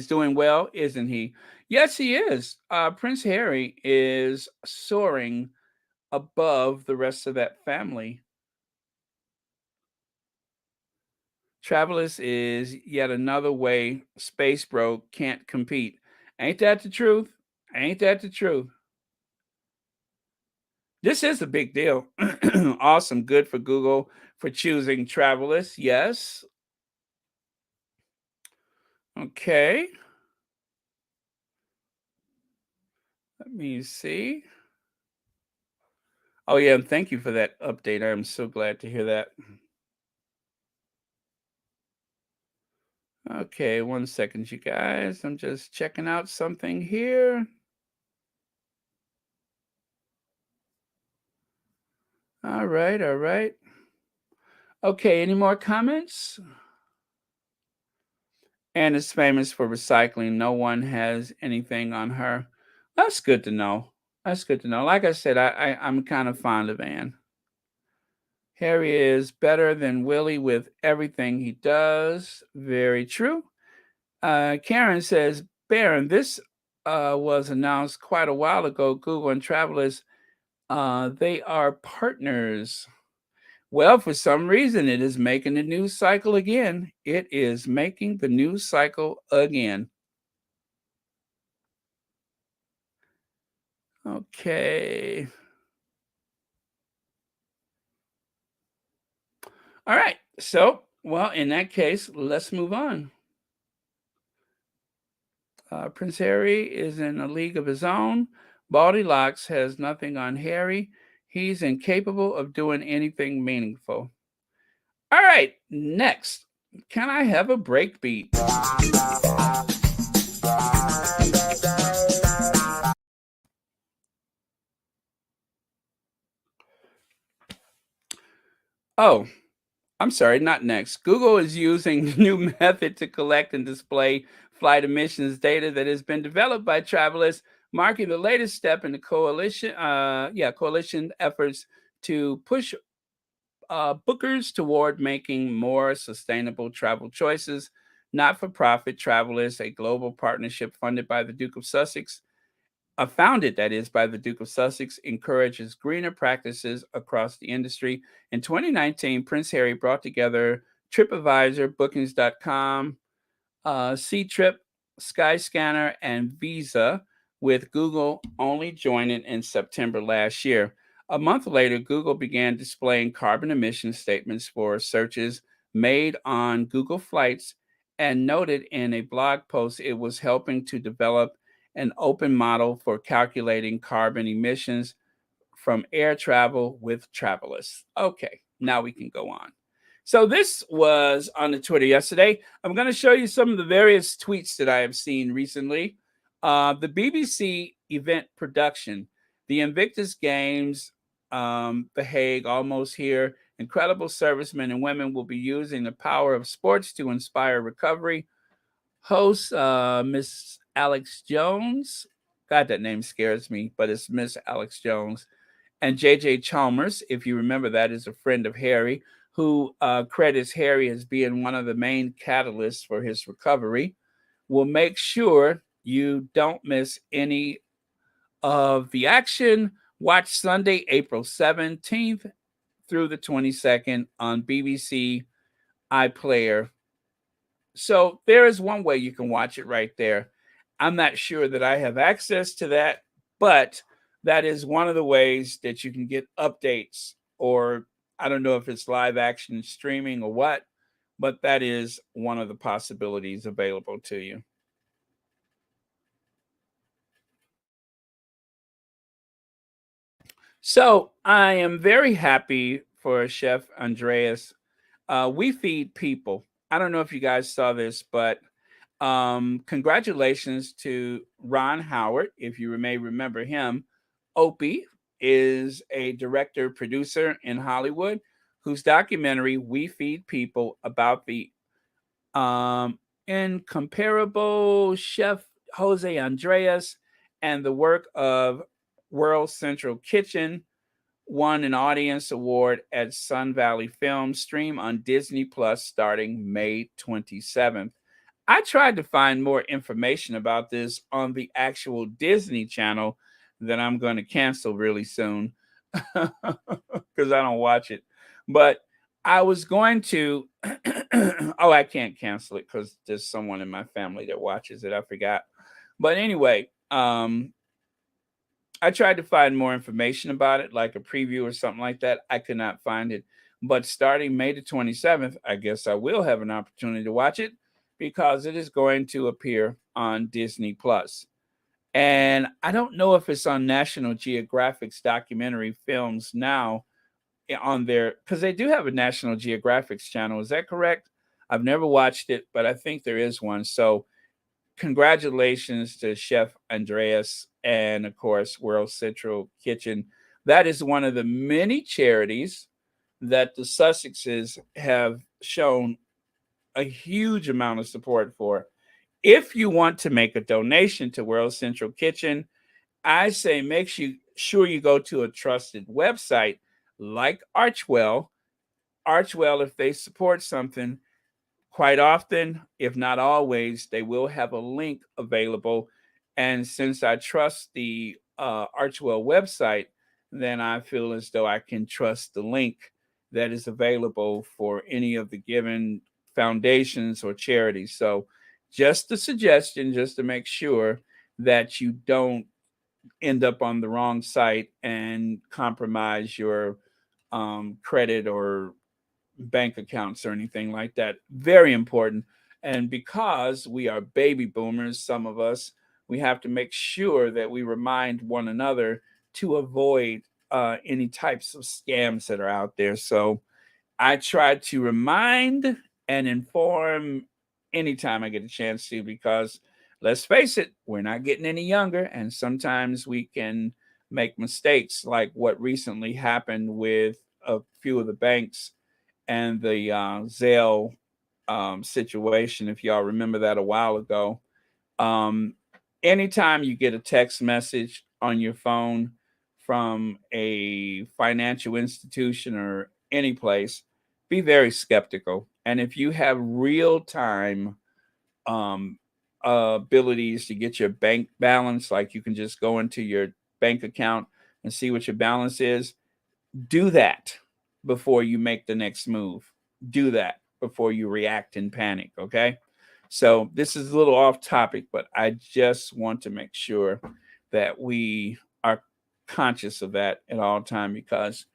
doing well, isn't he? Yes, he is. Prince Harry is soaring above the rest of that family. Travelers is yet another way Space Bro can't compete. Ain't that the truth? Ain't that the truth? This is a big deal. Awesome. Good for Google for choosing Travelers. Yes. Okay. Let me see. Oh, yeah. And thank you for that update. I'm so glad to hear that. Okay. 1 second, you guys. I'm just checking out something here. All right. All right. Okay. Any more comments? And is famous for recycling. No one has anything on her. That's good to know. That's good to know. Like I said, I'm kind of fond of Anne. Harry is better than Willie with everything he does. Very true. Karen says, Baron, this was announced quite a while ago. Google and Travelers, they are partners. Well, for some reason, it is making the news cycle again. It is making the news cycle again. Okay. All right. So, well, in that case, let's move on. Prince Harry is in a league of his own. Baldy Locks has nothing on Harry. He's incapable of doing anything meaningful. All right, next. Can I have a break beat? Oh, I'm sorry, not next. Google is using a new method to collect and display flight emissions data that has been developed by Travalyst, marking the latest step in the coalition efforts to push bookers toward making more sustainable travel choices. Not for profit Travalyst, a global partnership funded by the Duke of Sussex, founded, that is, by the Duke of Sussex, encourages greener practices across the industry. In 2019, Prince Harry brought together TripAdvisor, Bookings.com, Ctrip, Skyscanner, and Visa, with Google only joining in September last year. A month later, Google began displaying carbon emission statements for searches made on Google Flights and noted in a blog post it was helping to develop an open model for calculating carbon emissions from air travel with Travalyst. Okay, now we can go on. So this was on the Twitter yesterday. I'm going to show you some of the various tweets that I have seen recently. The BBC event production, the Invictus Games, The Hague, almost here. Incredible servicemen and women will be using the power of sports to inspire recovery. Host Miss Alex Jones. God, that name scares me, but it's Miss Alex Jones. And J.J. Chalmers, if you remember that, is a friend of Harry, who credits Harry as being one of the main catalysts for his recovery, will make sure you don't miss any of the action. Watch Sunday, April 17th through the 22nd on BBC iPlayer. So there is one way you can watch it right there. I'm not sure that I have access to that, but that is one of the ways that you can get updates, or I don't know if it's live action streaming or what, but that is one of the possibilities available to you. So I am very happy for Chef Andreas. We feed people. I don't know if you guys saw this, but congratulations to Ron Howard, if you may remember him. Opie is a director producer in Hollywood whose documentary We Feed People, about the um, incomparable chef Jose Andreas and the work of World Central Kitchen, won an audience award at Sun Valley Films. Stream on Disney Plus starting May 27th. I tried to find more information about this on the actual Disney Channel that I'm going to cancel really soon because I don't watch it. But I was going to, oh, I can't cancel it because there's someone in my family that watches it. I forgot. But anyway, I tried to find more information about it, like a preview or something like that. I could not find it. But starting May the 27th, I guess I will have an opportunity to watch it because it is going to appear on Disney Plus. And I don't know if it's on National Geographic's documentary films now on there, because they do have a National Geographic's channel. Is that correct? I've never watched it, but I think there is one. So congratulations to Chef Andreas and, of course, World Central Kitchen. That is one of the many charities that the Sussexes have shown a huge amount of support for. If you want to make a donation to World Central Kitchen, I say make sure you go to a trusted website like Archwell. Archwell, if they support something, quite often, if not always, they will have a link available. And since I trust the Archwell website, then I feel as though I can trust the link that is available for any of the given foundations or charities. So, just a suggestion, just to make sure that you don't end up on the wrong site and compromise your credit or bank accounts or anything like that. Very important. And because we are baby boomers, some of us, we have to make sure that we remind one another to avoid any types of scams that are out there. So I try to remind and inform anytime I get a chance to, because let's face it, we're not getting any younger. And sometimes we can make mistakes like what recently happened with a few of the banks and the Zelle situation, if y'all remember that a while ago. Um, Anytime you get a text message on your phone from a financial institution or any place, be very skeptical. And if you have real time um, abilities to get your bank balance, like you can just go into your bank account and see what your balance is, do that before you make the next move. Do that before you react in panic. Okay. So this is a little off topic, but I just want to make sure that we are conscious of that at all time, because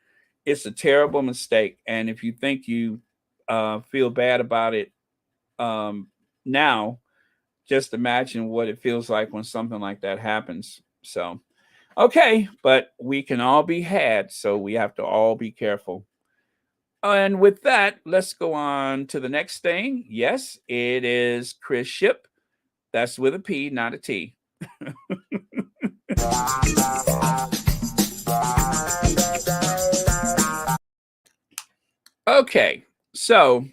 it's a terrible mistake. And if you think you feel bad about it um, now, just imagine what it feels like when something like that happens. So, okay, but we can all be had, so we have to all be careful. And with that, let's go on to the next thing. Yes, it is Chris Ship. That's with a P, not a T. Okay, so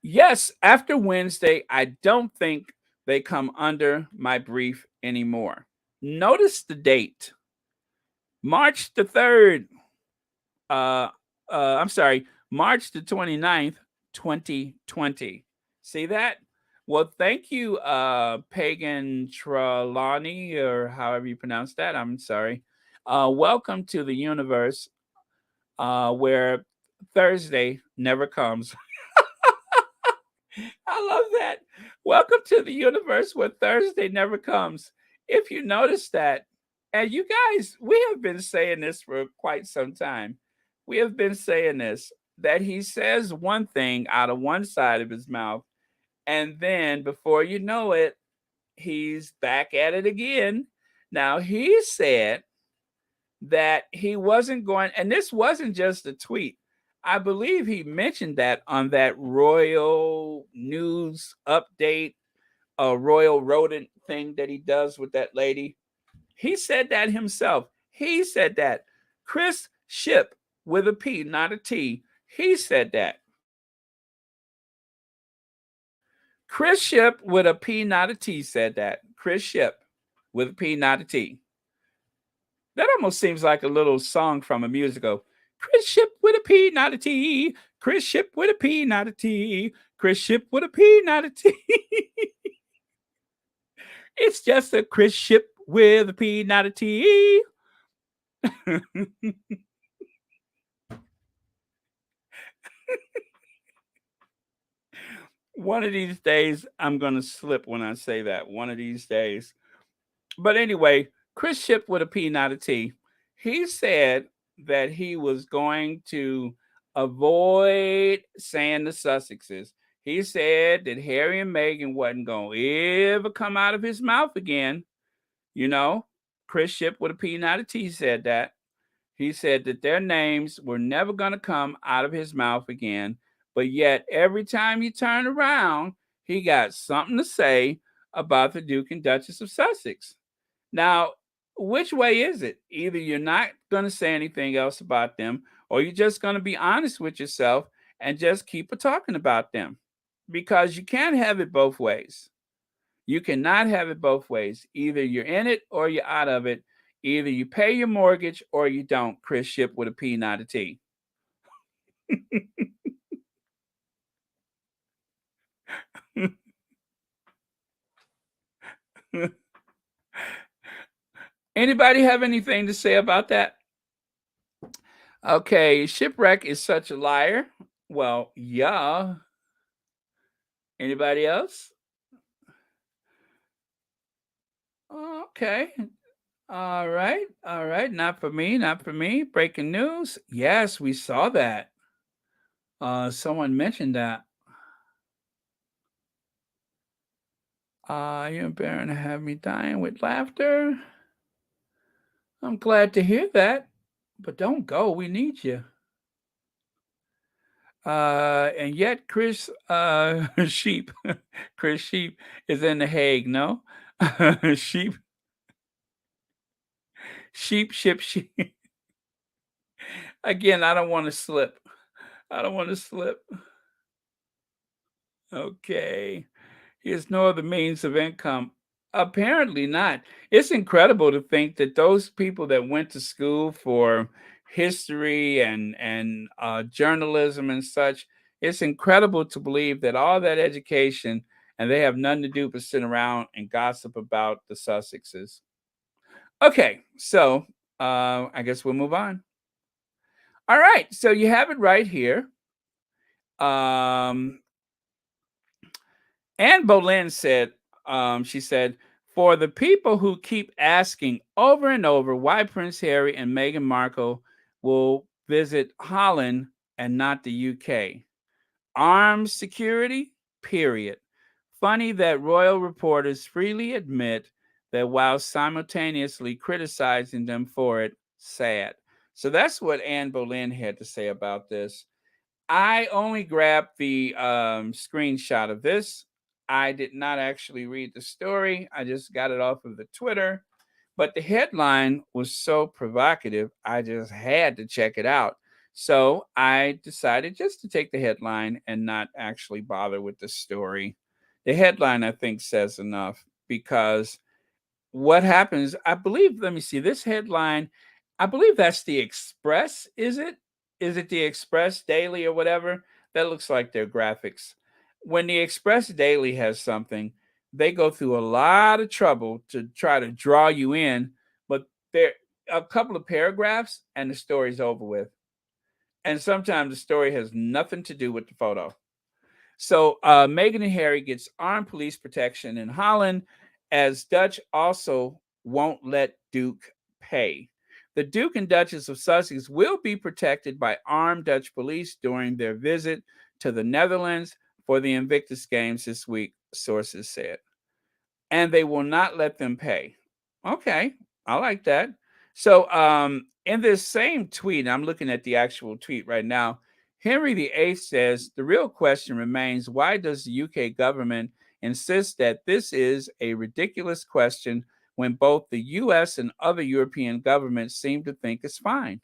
yes, after Wednesday, I don't think they come under my brief anymore. Notice the date, March the 3rd. Uh, I'm sorry, March the 29th, 2020. See that? Well, thank you, Pagan Trelawney, or however you pronounce that. I'm sorry. Welcome to the universe where Thursday never comes. I love that. Welcome to the universe where Thursday never comes. If you notice that, and you guys, we have been saying this for quite some time. We have been saying this, that he says one thing out of one side of his mouth, and then before you know it, he's back at it again. Now, he said that he wasn't going, and this wasn't just a tweet. I believe he mentioned that on that royal news update, a royal rodent thing that he does with that lady. He said that himself. He said that. Chris Ship with a P, not a T. He said that. Chris Ship with a P, not a T said that. Chris Ship with a P, not a T. That almost seems like a little song from a musical. Chris Ship with a P, not a T. Chris Ship with a P, not a T. Chris Ship with a P, not a T. It's just a Chris Ship with a P, not a T. One of these days, I'm going to slip when I say that. One of these days. But anyway, Chris Ship with a P, not a T. He said that he was going to avoid saying the Sussexes. He said that Harry and Meghan wasn't going to ever come out of his mouth again. You know, Chris Ship with a P, not a T said that. He said that their names were never going to come out of his mouth again. But yet, every time you turn around, he got something to say about the Duke and Duchess of Sussex. Now, which way is it? Either you're not going to say anything else about them, or you're just going to be honest with yourself and just keep talking about them. Because you can't have it both ways. You cannot have it both ways. Either you're in it or you're out of it. Either you pay your mortgage or you don't. Chris Ship with a P, not a T. Anybody have anything to say about that? Okay, shipwreck is such a liar. Well, yeah. Anybody else? Okay. All right. All right. Not for me. Not for me. Breaking news. Yes, we saw that. Someone mentioned that. You're bearing to have me dying with laughter. I'm glad to hear that. But don't go. We need you. And yet Chris Sheep, Chris Sheep is in The Hague, no? Sheep, sheep. Again, I don't want to slip. I don't want to slip. Okay. He has no other means of income. Apparently not. It's incredible to think that those people that went to school for history and journalism and such, it's incredible to believe that all that education and they have nothing to do but sit around and gossip about the Sussexes. Okay, so I guess we'll move on. All right, so you have it right here. Um, Anne Boleyn said, she said, for the people who keep asking over and over why Prince Harry and Meghan Markle will visit Holland and not the UK. Armed security, period. Funny that royal reporters freely admit that while simultaneously criticizing them for it, sad. So that's what Anne Boleyn had to say about this. I only grabbed the screenshot of this. I did not actually read the story. I just got it off of the Twitter. But the headline was so provocative, I just had to check it out. So I decided just to take the headline and not actually bother with the story. The headline, I think, says enough because what happens, I believe, let me see, this headline, I believe that's the Express, is it? Is it the Express Daily or whatever? That looks like their graphics. When the Express Daily has something, they go through a lot of trouble to try to draw you in, but there a couple of paragraphs and the story's over with. And sometimes the story has nothing to do with the photo. So Meghan and Harry gets armed police protection in Holland, as Dutch also won't let Duke pay. The Duke and Duchess of Sussex will be protected by armed Dutch police during their visit to the Netherlands for the Invictus Games this week, sources said. And they will not let them pay. Okay, I like that. So in this same tweet, I'm looking at the actual tweet right now. Henry VIII says the real question remains, why does the UK government insist that this is a ridiculous question when both the US and other European governments seem to think it's fine?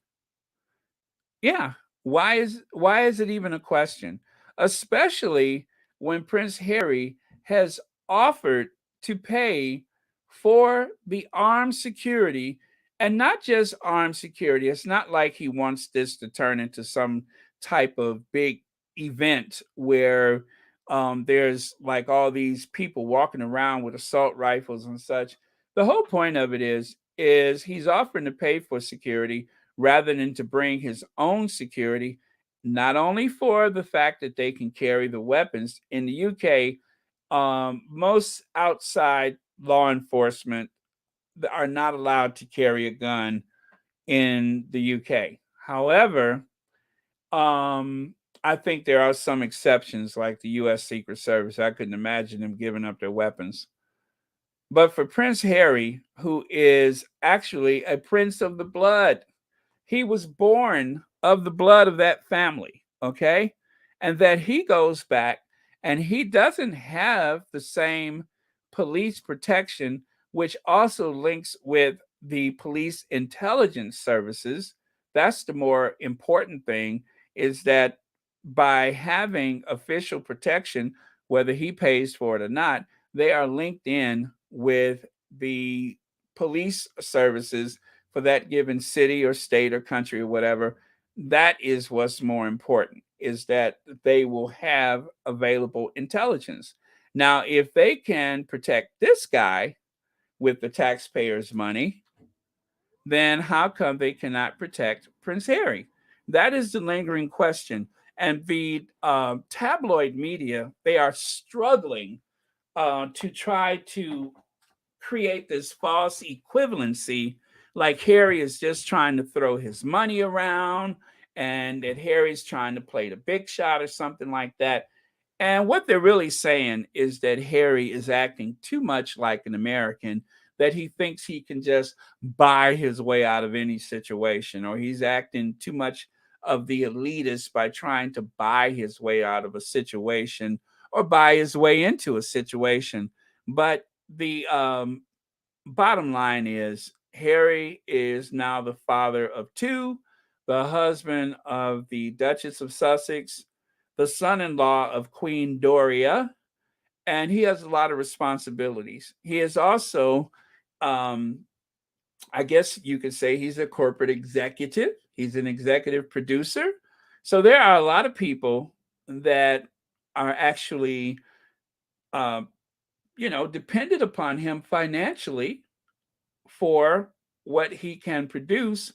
Yeah. Why is it even a question? Especially when Prince Harry has offered to pay for the armed security, and not just armed security. It's not like he wants this to turn into some type of big event where there's like all these people walking around with assault rifles and such. The whole point of it is he's offering to pay for security rather than to bring his own security, not only for the fact that they can carry the weapons. In the UK, most outside law enforcement are not allowed to carry a gun in the UK. However, I think there are some exceptions, like the US Secret Service. I couldn't imagine them giving up their weapons. But for Prince Harry, who is actually a prince of the blood, he was born of the blood of that family, okay? And that he goes back and he doesn't have the same police protection, which also links with the police intelligence services. That's the more important thing, is that by having official protection, whether he pays for it or not, they are linked in with the police services for that given city or state or country or whatever. That is what's more important, is that they will have available intelligence. Now if they can protect this guy with the taxpayers money, then how come they cannot protect Prince Harry? That is the lingering question. And the tabloid media, they are struggling to try to create this false equivalency, like Harry is just trying to throw his money around and that Harry's trying to play the big shot or something like that. And what they're really saying is that Harry is acting too much like an American, that he thinks he can just buy his way out of any situation, or he's acting too much of the elitist by trying to buy his way out of a situation or buy his way into a situation. But the bottom line is Harry is now the father of two, the husband of the Duchess of Sussex, the son in law of Queen Doria, and he has a lot of responsibilities. He is also, um, I guess you could say, he's a corporate executive, he's an executive producer. So there are a lot of people that are actually, uh, dependent upon him financially for what he can produce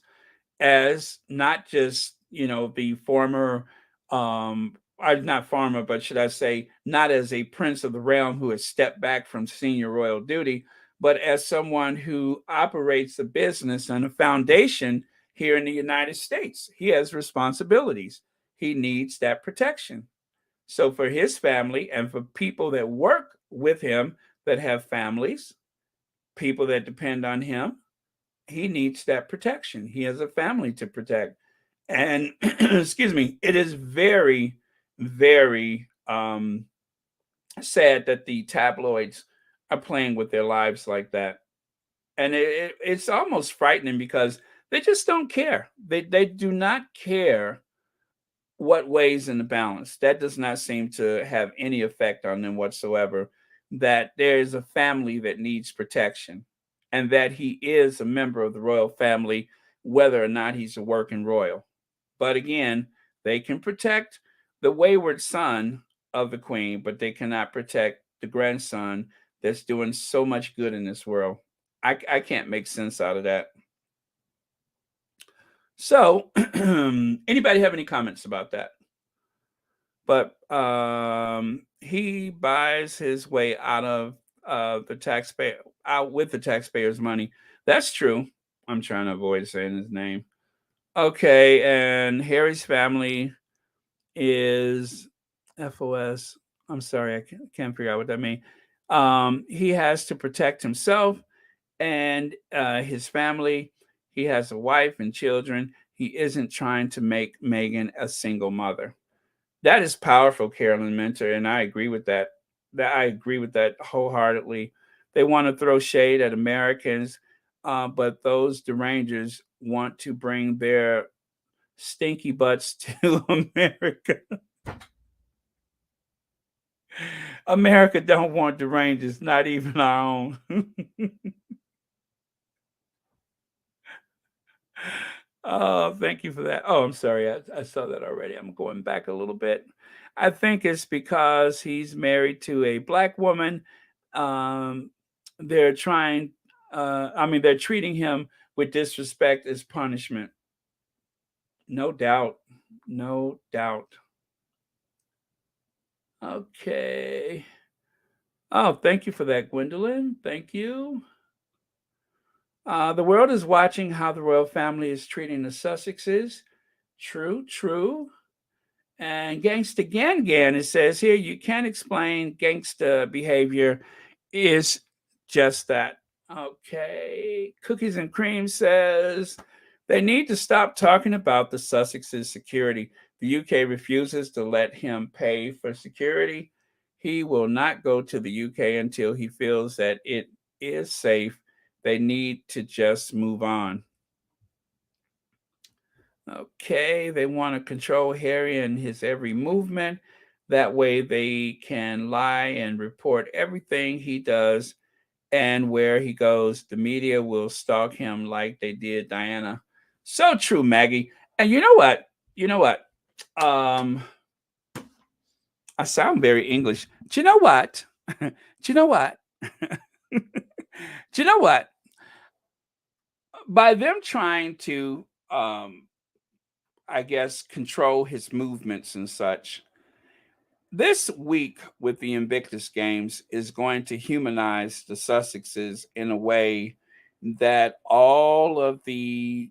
as not just the former not farmer, but should I say not as a prince of the realm who has stepped back from senior royal duty, but as someone who operates a business and a foundation here in the United States. He has responsibilities. He needs that protection. So for his family and for people that work with him that have families, people that depend on him, he needs that protection. He has a family to protect. And excuse me, it is very, very sad that the tabloids are playing with their lives like that. And it's almost frightening because they just don't care. They do not care what weighs in the balance. That does not seem to have any effect on them whatsoever. That there is a family that needs protection and that he is a member of the royal family, whether or not he's a working royal. But again, they can protect the wayward son of the queen, but they cannot protect the grandson that's doing so much good in this world. I can't make sense out of that. So, anybody have any comments about that? But he buys his way out of the taxpayer out with the taxpayers' money. That's true. I'm trying to avoid saying his name. Okay, and Harry's family is FOS. I'm sorry, I can't figure out what that means. He has to protect himself and his family. He has a wife and children. He isn't trying to make Meghan a single mother. That is powerful, Carolyn Mentor, and I agree with that. I agree with that wholeheartedly. They want to throw shade at Americans, but those derangers want to bring their stinky butts to America. America don't want derangers, not even our own. Oh, thank you for that. Oh, I'm sorry. I saw that already. I'm going back a little bit. I think it's because he's married to a black woman. Um, they're trying, they're treating him with disrespect as punishment. No doubt. No doubt. Okay. Oh, thank you for that, Gwendolyn. Thank you. The world is watching how the royal family is treating the Sussexes. True, true. And gangsta Gan Gan, it says here, you can't explain gangsta behavior is just that. Okay. Cookies and Cream says they need to stop talking about the Sussex's security. The UK refuses to let him pay for security. He will not go to the UK until he feels that it is safe. They need to just move on. Okay, they want to control Harry and his every movement. That way they can lie and report everything he does and where he goes. The media will stalk him like they did Diana. So true, Maggie. And you know what? You know what? Um, I sound very English. Do you know what? Do you know what? Do you know what? By them trying to I guess, control his movements and such. This week with the Invictus Games is going to humanize the Sussexes in a way that all of the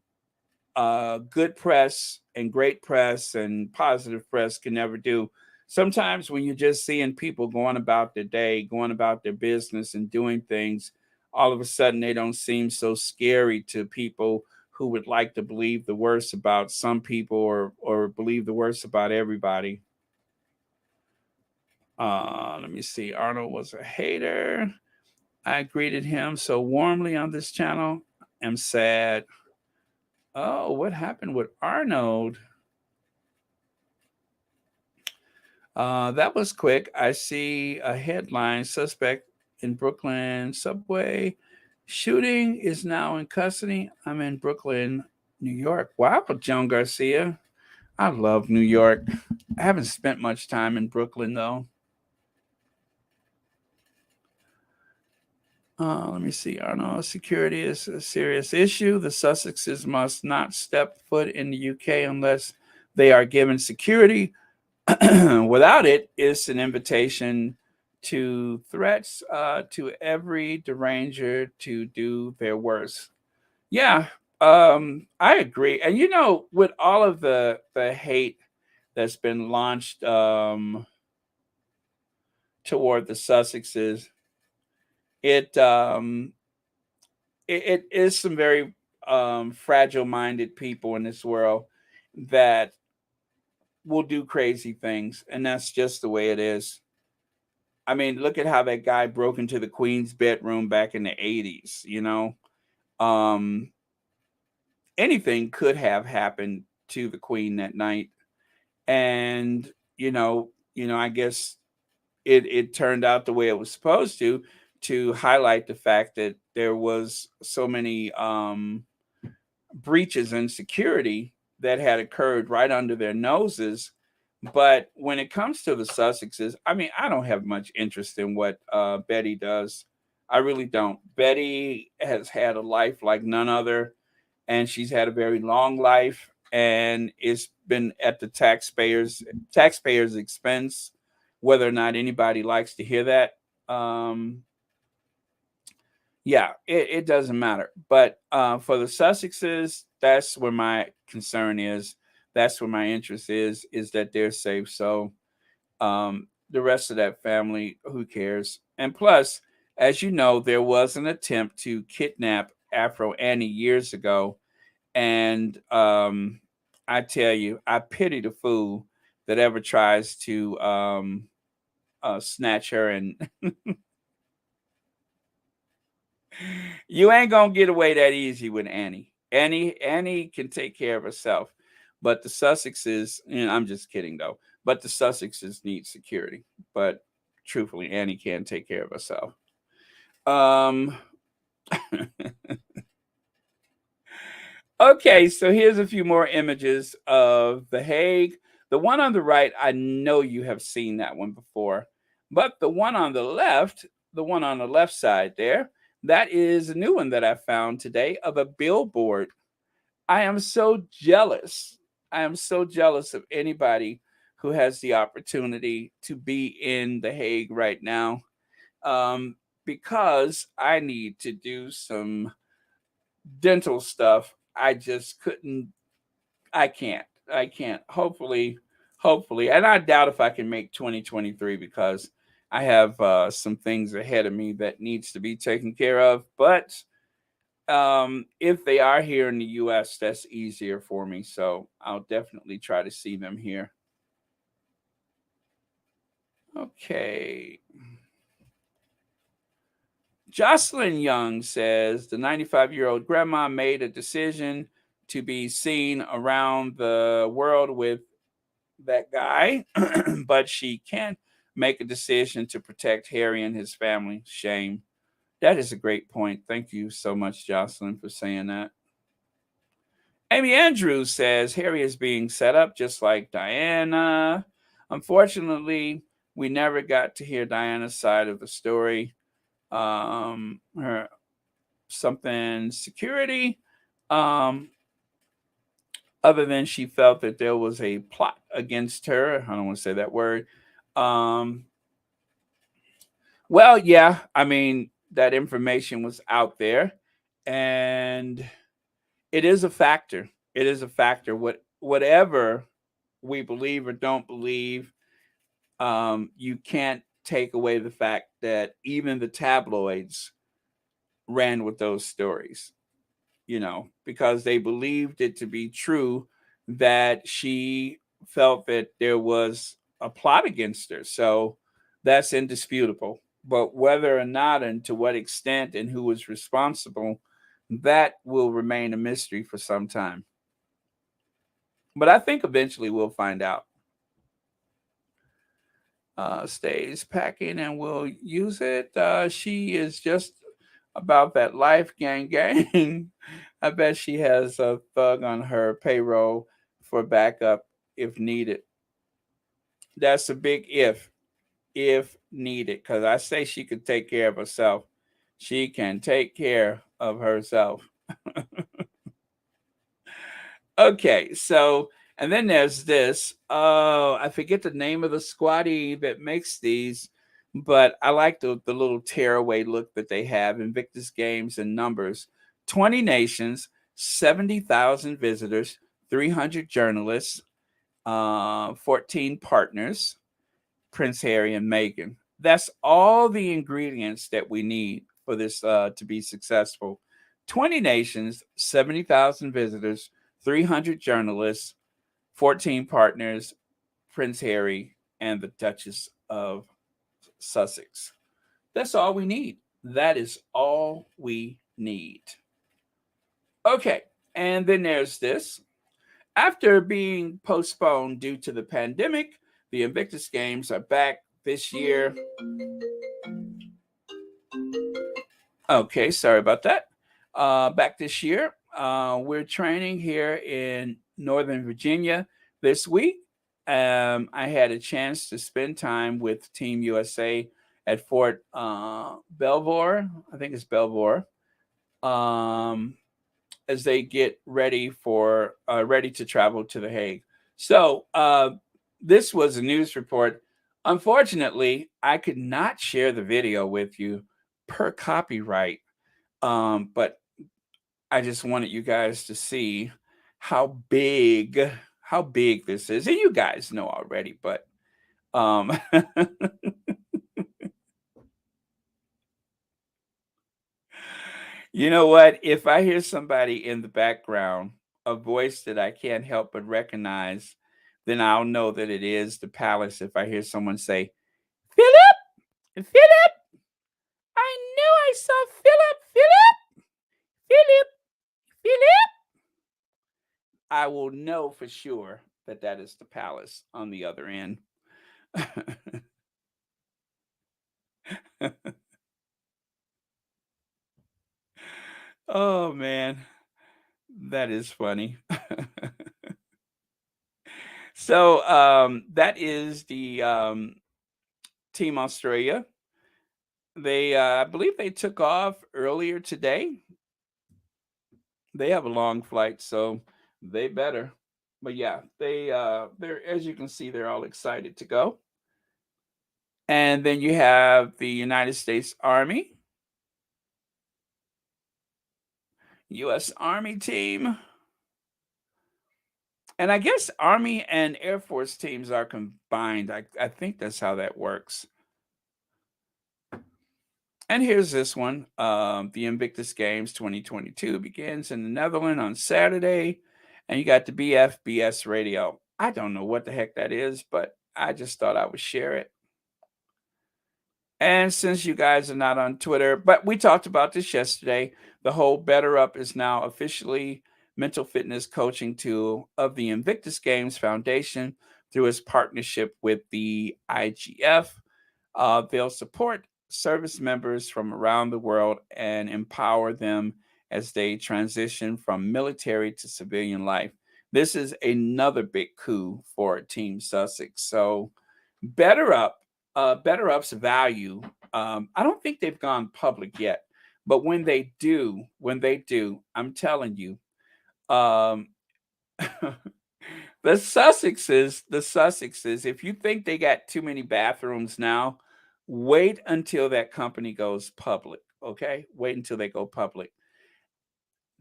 good press and great press and positive press can never do. Sometimes when you're just seeing people going about their day, going about their business and doing things, all of a sudden they don't seem so scary to people who would like to believe the worst about some people or believe the worst about everybody. Let me see. Arnold was a hater. I greeted him so warmly on this channel. I'm sad. Oh, what happened with Arnold? That was quick. I see a headline: suspect in Brooklyn subway shooting is now in custody. I'm in Brooklyn, New York. Wow, Joan Garcia. I love New York. I haven't spent much time in Brooklyn though. Let me see. Arnold, security is a serious issue. The Sussexes must not step foot in the UK unless they are given security. Without it, it's an invitation to threats to every deranger to do their worst. Yeah, I agree. And with all of the hate that's been launched toward the Sussexes, it it is some very fragile-minded people in this world that will do crazy things, and that's just the way it is. I mean, look at how that guy broke into the Queen's bedroom back in the 80s, Um, anything could have happened to the Queen that night. And, I guess it turned out the way it was supposed to highlight the fact that there was so many breaches in security that had occurred right under their noses. But when it comes to the Sussexes, I mean, I don't have much interest in what Betty does. I really don't. Betty has had a life like none other, and she's had a very long life, and it's been at the taxpayers' expense, whether or not anybody likes to hear that. Um, yeah, it doesn't matter. But for the Sussexes, that's where my concern is. That's where my interest is that they're safe. So the rest of that family, who cares? And plus, as you know, there was an attempt to kidnap Afro Annie years ago. And I tell you, I pity the fool that ever tries to snatch her, and you ain't gonna get away that easy with Annie. Annie can take care of herself, but the Sussexes, I'm just kidding though. But the Sussexes need security. But truthfully, Annie can take care of herself. Um, okay, so here's a few more images of The Hague. The one on the right, I know you have seen that one before, but the one on the left side there, that is a new one that I found today of a billboard. I am so jealous. I am so jealous of anybody who has the opportunity to be in The Hague right now, because I need to do some dental stuff. I just couldn't. I can't. I can't. Hopefully, and I doubt if I can make 2023 because I have some things ahead of me that needs to be taken care of. But if they are here in the U.S., that's easier for me. So I'll definitely try to see them here. Okay. Jocelyn Young says the 95-year-old grandma made a decision to be seen around the world with that guy, but she can't make a decision to protect Harry and his family. Shame. That is a great point. Thank you so much, Jocelyn, for saying that. Amy Andrews says Harry is being set up just like Diana. Unfortunately, we never got to hear Diana's side of the story. Her something security. Um, other than she felt that there was a plot against her. I don't want to say that word. Um, well, yeah, I mean, that information was out there, and it is a factor. It is a factor. Whatever we believe or don't believe, you can't take away the fact that even the tabloids ran with those stories, because they believed it to be true that she felt that there was a plot against her. So that's indisputable. But whether or not and to what extent and who was responsible, that will remain a mystery for some time. But I think eventually we'll find out. Stays packing and we'll use it. She is just about that life, gang, gang. I bet she has a thug on her payroll for backup if needed. That's a big if needed, because I say she could take care of herself. She can take care of herself. Okay, so and then there's this. Oh, I forget the name of the squatty that makes these, but I like the little tearaway look that they have. Invictus Games and numbers: 20 nations, 70,000 visitors, 300 journalists, 14 partners. Prince Harry and Meghan. That's all the ingredients that we need for this to be successful. 20 nations, 70,000 visitors, 300 journalists, 14 partners, Prince Harry, and the Duchess of Sussex. That's all we need. That is all we need. Okay, and then there's this. After being postponed due to the pandemic, the Invictus Games are back this year. Okay, sorry about that. Back this year. We're training here in Northern Virginia this week. I had a chance to spend time with Team USA at Fort Belvoir. I think it's Belvoir. Um, as they get ready to travel to the Hague. So this was a news report. Unfortunately, I could not share the video with you per copyright, but I just wanted you guys to see how big how big this is, and you guys know already. But um, you know what? If I hear somebody in the background, a voice that I can't help but recognize, then I'll know that it is the palace. If I hear someone say, Philip, Philip, I knew I saw Philip, Philip, Philip, Philip, I will know for sure that that is the palace on the other end. Oh, man, that is funny. So that is the Team Australia. I believe they took off earlier today. They have a long flight, so they better. But yeah, they're as you can see, they're all excited to go. And then you have the United States Army, U.S. Army team, and I guess Army and Air Force teams are combined. I think that's how that works. And here's this one. The Invictus Games 2022 begins in the Netherlands on Saturday. And you got the BFBS radio. I don't know what the heck that is, but I just thought I would share it. And since you guys are not on Twitter, but we talked about this yesterday, the whole Better Up is now officially mental fitness coaching tool of the Invictus Games Foundation through its partnership with the IGF. They'll support service members from around the world and empower them as they transition from military to civilian life. This is another big coup for Team Sussex. So, Better Up, Better Up's value. I don't think they've gone public yet, but when they do, I'm telling you, um, The Sussexes, if you think they got too many bathrooms now, wait until that company goes public, okay? Wait until they go public.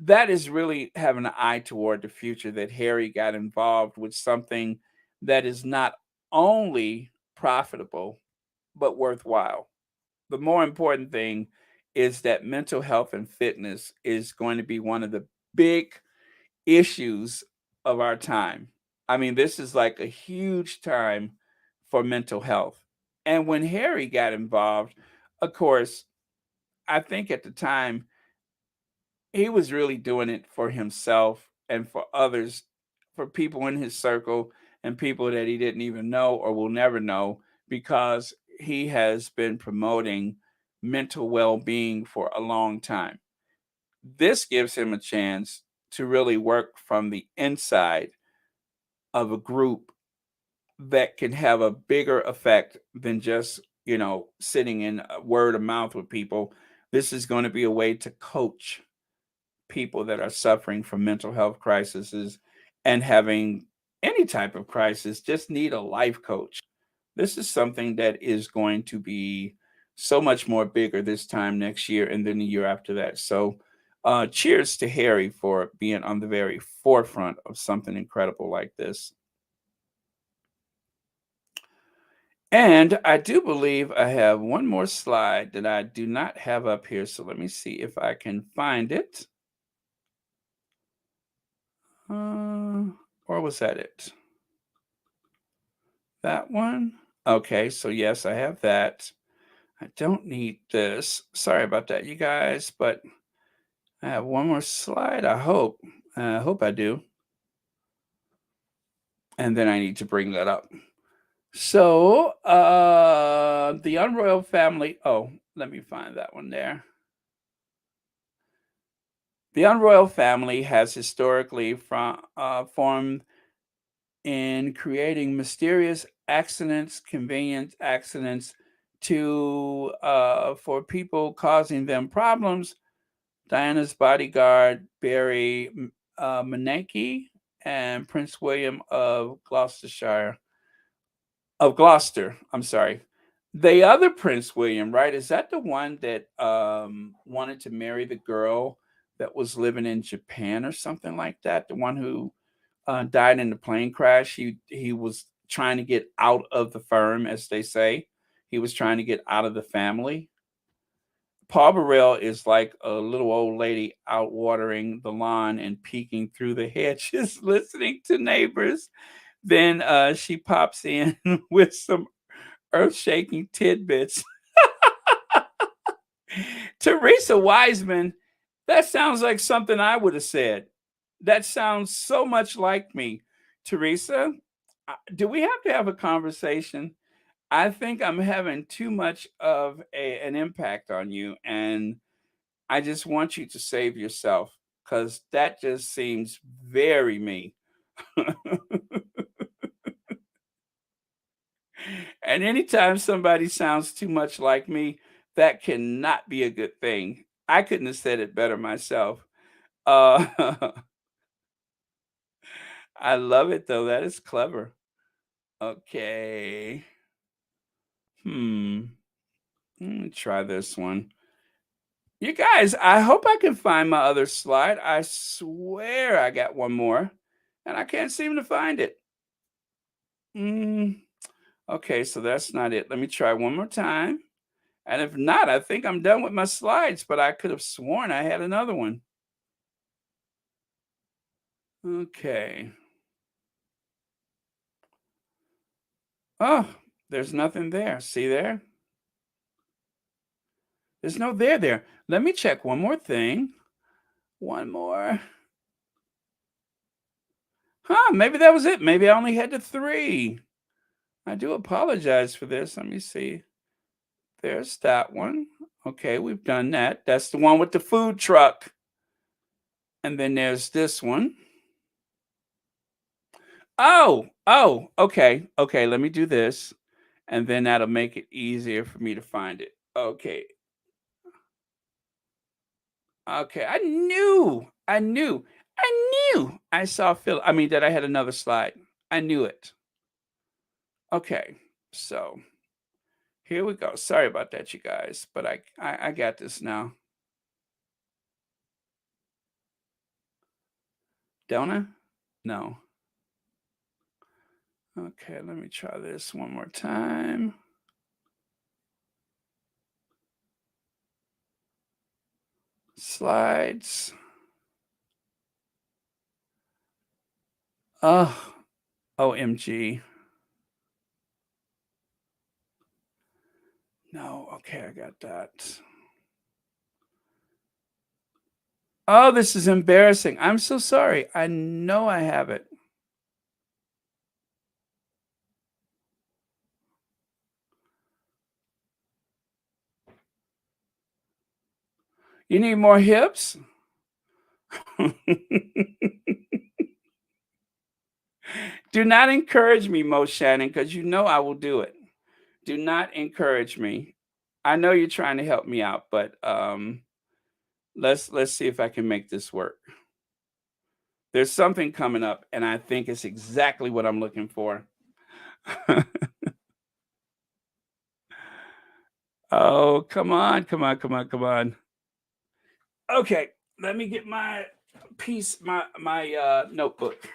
That is really having an eye toward the future that Harry got involved with something that is not only profitable, but worthwhile. The more important thing is that mental health and fitness is going to be one of the big issues of our time. I mean, this is like a huge time for mental health. And when Harry got involved, of course, I think at the time he was really doing it for himself and for others, for people in his circle and people that he didn't even know or will never know, because he has been promoting mental well being for a long time. This gives him a chance to really work from the inside of a group that can have a bigger effect than just, sitting in word of mouth with people. This is going to be a way to coach people that are suffering from mental health crises and having any type of crisis, just need a life coach. This is something that is going to be so much more bigger this time next year and then the year after that. So, cheers to Harry for being on the very forefront of something incredible like this. And I do believe I have one more slide that I do not have up here. So let me see if I can find it. Uh, or was that it? That one? Okay, so yes, I have that. I don't need this. Sorry about that, you guys, but I have one more slide, I hope. I hope I do. And then I need to bring that up. So, the Unroyal family. Oh, let me find that one there. The Unroyal family has historically formed in creating mysterious accidents, convenient accidents to for people causing them problems. Diana's bodyguard, Barry Menanke, and Prince William of Gloucester. I'm sorry. The other Prince William, right? Is that the one that wanted to marry the girl that was living in Japan or something like that? The one who died in the plane crash. He was trying to get out of the firm, as they say. He was trying to get out of the family. Paul Burrell is like a little old lady out watering the lawn and peeking through the hedges, listening to neighbors. Then she pops in with some earth-shaking tidbits. Teresa Wiseman, that sounds like something I would have said. That sounds so much like me. Teresa, do we have to have a conversation? I think I'm having too much of an impact on you, and I just want you to save yourself because that just seems very me. And anytime somebody sounds too much like me, that cannot be a good thing. I couldn't have said it better myself. Uh, I love it though. That is clever. Okay. Hmm. Let me try this one. You guys, I hope I can find my other slide. I swear I got one more, and I can't seem to find it. Mm, okay, so that's not it. Let me try one more time. And if not, I think I'm done with my slides, but I could have sworn I had another one. Okay. Oh, there's nothing there. See there? There's no there there. Let me check one more thing. One more. Huh, maybe that was it. Maybe I only had the three. I do apologize for this. Let me see. There's that one. Okay, we've done that. That's the one with the food truck. And then there's this one. Oh, okay. Okay, let me do this. And then that'll make it easier for me to find it. Okay. Okay. I knew. knew I saw Phil. I mean, that I had another slide. I knew it. Okay, so here we go. Sorry about that, you guys, but I got this now. Don't I? No. Okay, let me try this one more time. Slides. Oh, OMG. No, okay, I got that. Oh, this is embarrassing. I'm so sorry. I know I have it. You need more hips? Do not encourage me, Mo Shannon, because you know I will do it. Do not encourage me. I know you're trying to help me out, but let's see if I can make this work. There's something coming up, and I think it's exactly what I'm looking for. Oh, come on, come on, come on, come on. Okay, let me get my notebook.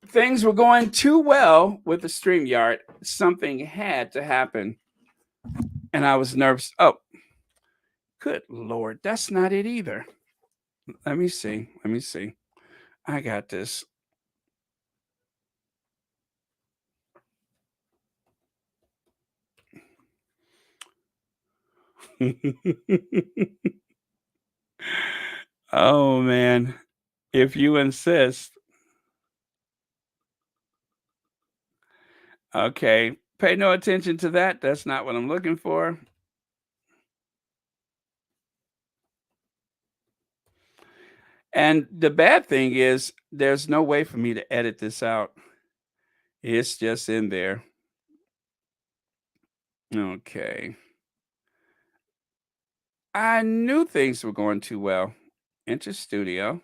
Things were going too well with the StreamYard. Something had to happen, and I was nervous. Oh, good Lord, that's not it either. Let me see. Let me see. I got this. Oh man, if you insist. Okay, pay no attention to that. That's not what I'm looking for. And the bad thing is there's no way for me to edit this out. It's just in there. Okay. I knew things were going too well. Enter studio.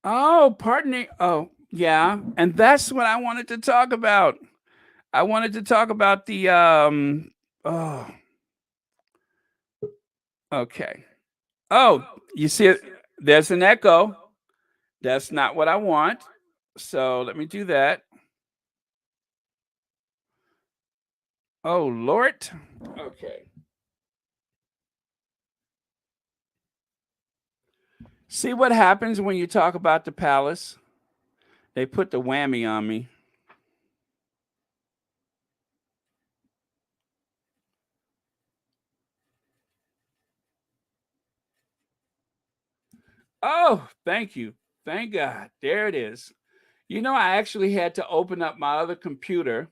Oh, pardon me. Oh, yeah. And that's what I wanted to talk about. I wanted to talk about the oh, okay. Oh, you see it? There's an echo. That's not what I want. So let me do that. Oh, Lord. Okay. See what happens when you talk about the palace? They put the whammy on me. Oh, thank you. Thank God. There it is. You know, I actually had to open up my other computer.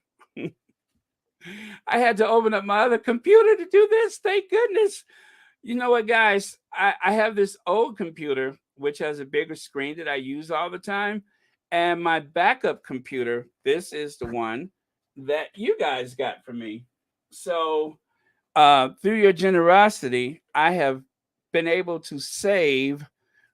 I had to open up my other computer to do this. Thank goodness. You know what, guys? I have this old computer, which has a bigger screen that I use all the time. And my backup computer, this is the one that you guys got for me. So, through your generosity, I have been able to save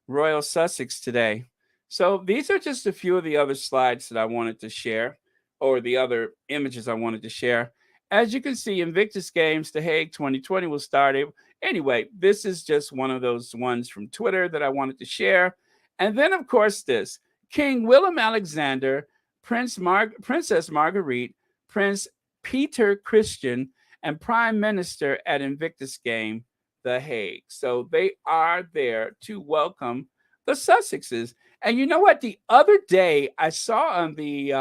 Royal Sussex today. So these are just a few of the other slides that I wanted to share, or the other images I wanted to share. As you can see, Invictus Games, The Hague 2020 will start. Anyway, this is just one of those ones from Twitter that I wanted to share. And then, of course, this King Willem Alexander, Princess Marguerite, Prince Peter Christian, and Prime Minister at Invictus Game, The Hague. So they are there to welcome the Sussexes. And you know what? The other day I saw on the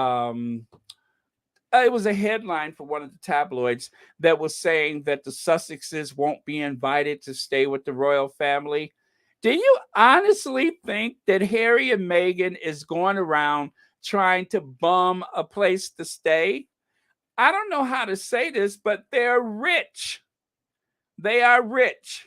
it was a headline for one of the tabloids that was saying that the Sussexes won't be invited to stay with the royal family. Do you honestly think that Harry and Meghan is going around trying to bum a place to stay? I don't know how to say this, but they're rich. They are rich.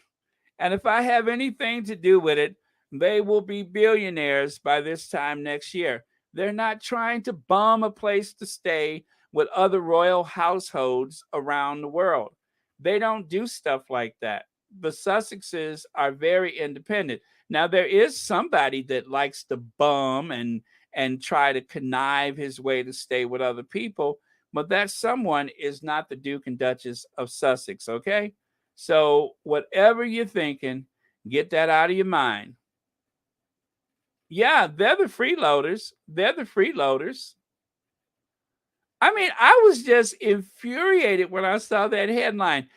And if I have anything to do with it, they will be billionaires by this time next year. They're not trying to bum a place to stay with other royal households around the world. They don't do stuff like that. The Sussexes are very independent. Now there is somebody that likes to bum and try to connive his way to stay with other people, but that someone is not the Duke and Duchess of Sussex, okay? So whatever you're thinking, get that out of your mind. Yeah, they're the freeloaders. They're the freeloaders. I mean, I was just infuriated when I saw that headline.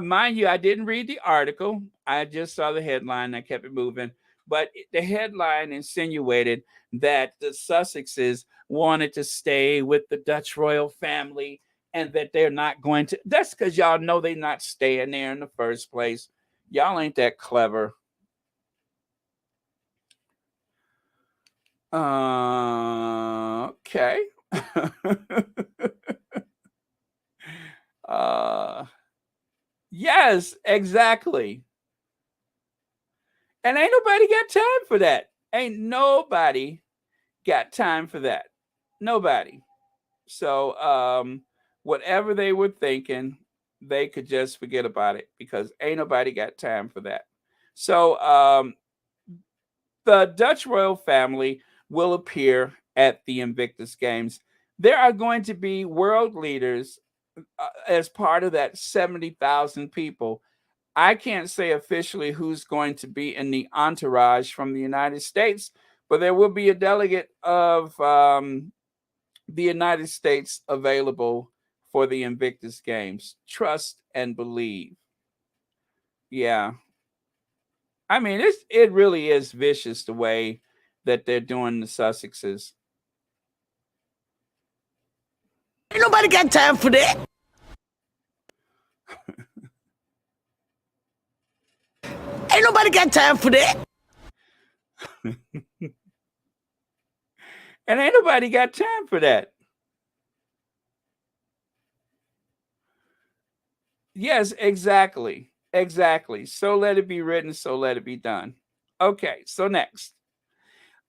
Mind you, I didn't read the article. I just saw the headline and I kept it moving. But the headline insinuated that the Sussexes wanted to stay with the Dutch royal family and that they're not going to. That's because y'all know they're not staying there in the first place. Y'all ain't that clever. Okay. uh, yes, exactly. And ain't nobody got time for that. Ain't nobody got time for that. Nobody. So whatever they were thinking, they could just forget about it because ain't nobody got time for that. So the Dutch royal family will appear at the Invictus Games. There are going to be world leaders as part of that 70,000 people. I can't say officially who's going to be in the entourage from the United States, but there will be a delegate of the United States available for the Invictus Games. Trust and believe. Yeah. I mean, it really is vicious the way that they're doing the Sussexes. Ain't nobody got time for that. Ain't nobody got time for that. And ain't nobody got time for that. Yes, exactly. Exactly. So let it be written, so let it be done. Okay, so next.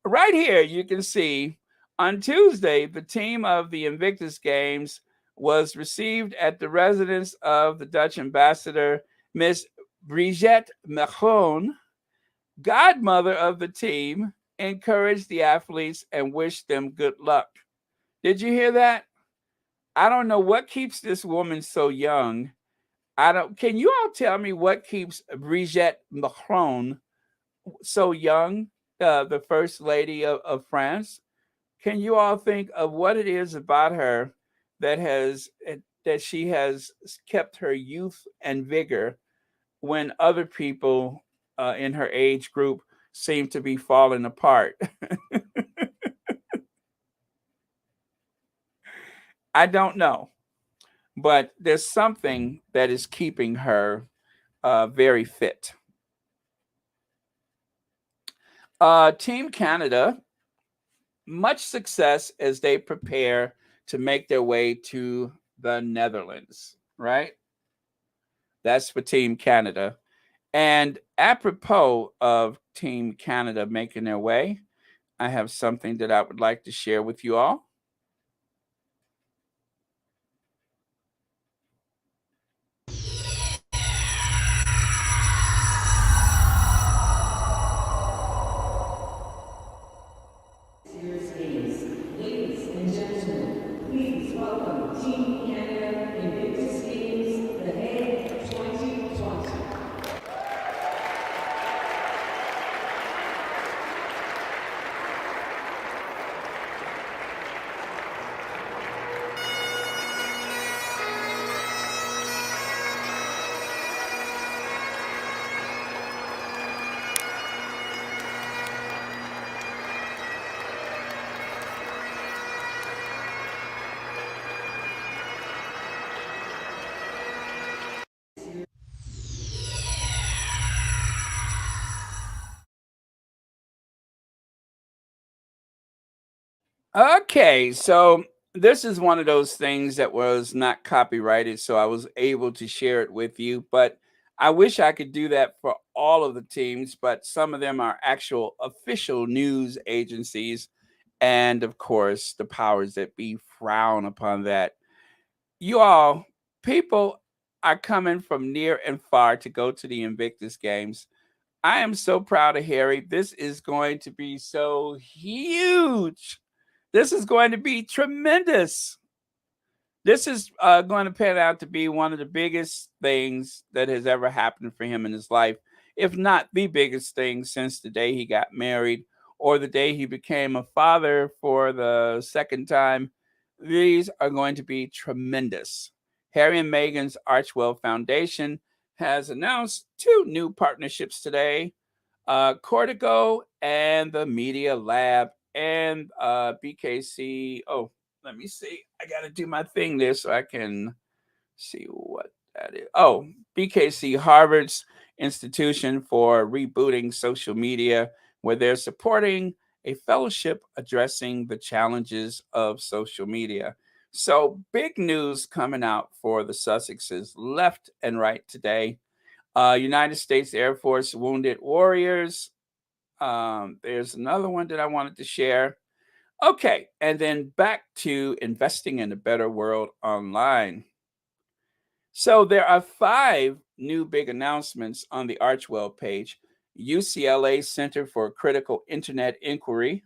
Right here, you can see on Tuesday, the team of the Invictus Games was received at the residence of the Dutch ambassador, Miss Brigitte Meghan. Godmother of the team encouraged the athletes and wished them good luck. Did you hear that? I don't know what keeps this woman so young. I don't. Can you all tell me what keeps Brigitte Macron so young? The first lady of France. Can you all think of what it is about her that has that she has kept her youth and vigor when other people in her age group seem to be falling apart? I don't know, but there's something that is keeping her very fit. Team Canada, much success as they prepare to make their way to the Netherlands, right? That's for Team Canada. And apropos of Team Canada making their way, I have something that I would like to share with you all. Ladies and gentlemen, please welcome Team Canada Invictus Games, The Hague 2020. Okay, so this is one of those things that was not copyrighted, so I was able to share it with you. But I wish I could do that for all of the teams, but some of them are actual official news agencies. And of course, the powers that be frown upon that. You all, people, are coming from near and far to go to the Invictus Games. I am so proud of Harry. This is going to be so huge. This is going to be tremendous. This is going to pan out to be one of the biggest things that has ever happened for him in his life, if not the biggest thing since the day he got married or the day he became a father for the second time. These are going to be tremendous. Harry and Meghan's Archwell Foundation has announced two new partnerships today, Cortico and the Media Lab and BKC. Oh, let me see. I got to do my thing there so I can see what that is. Oh, BKC, Harvard's Institution for Rebooting Social Media, where they're supporting a fellowship addressing the challenges of social media. So, big news coming out for the Sussexes left and right today. United States Air Force Wounded Warriors. There's another one that I wanted to share. Okay, and then back to investing in a better world online. So there are 5 new big announcements on the Archwell page. UCLA Center for Critical Internet Inquiry.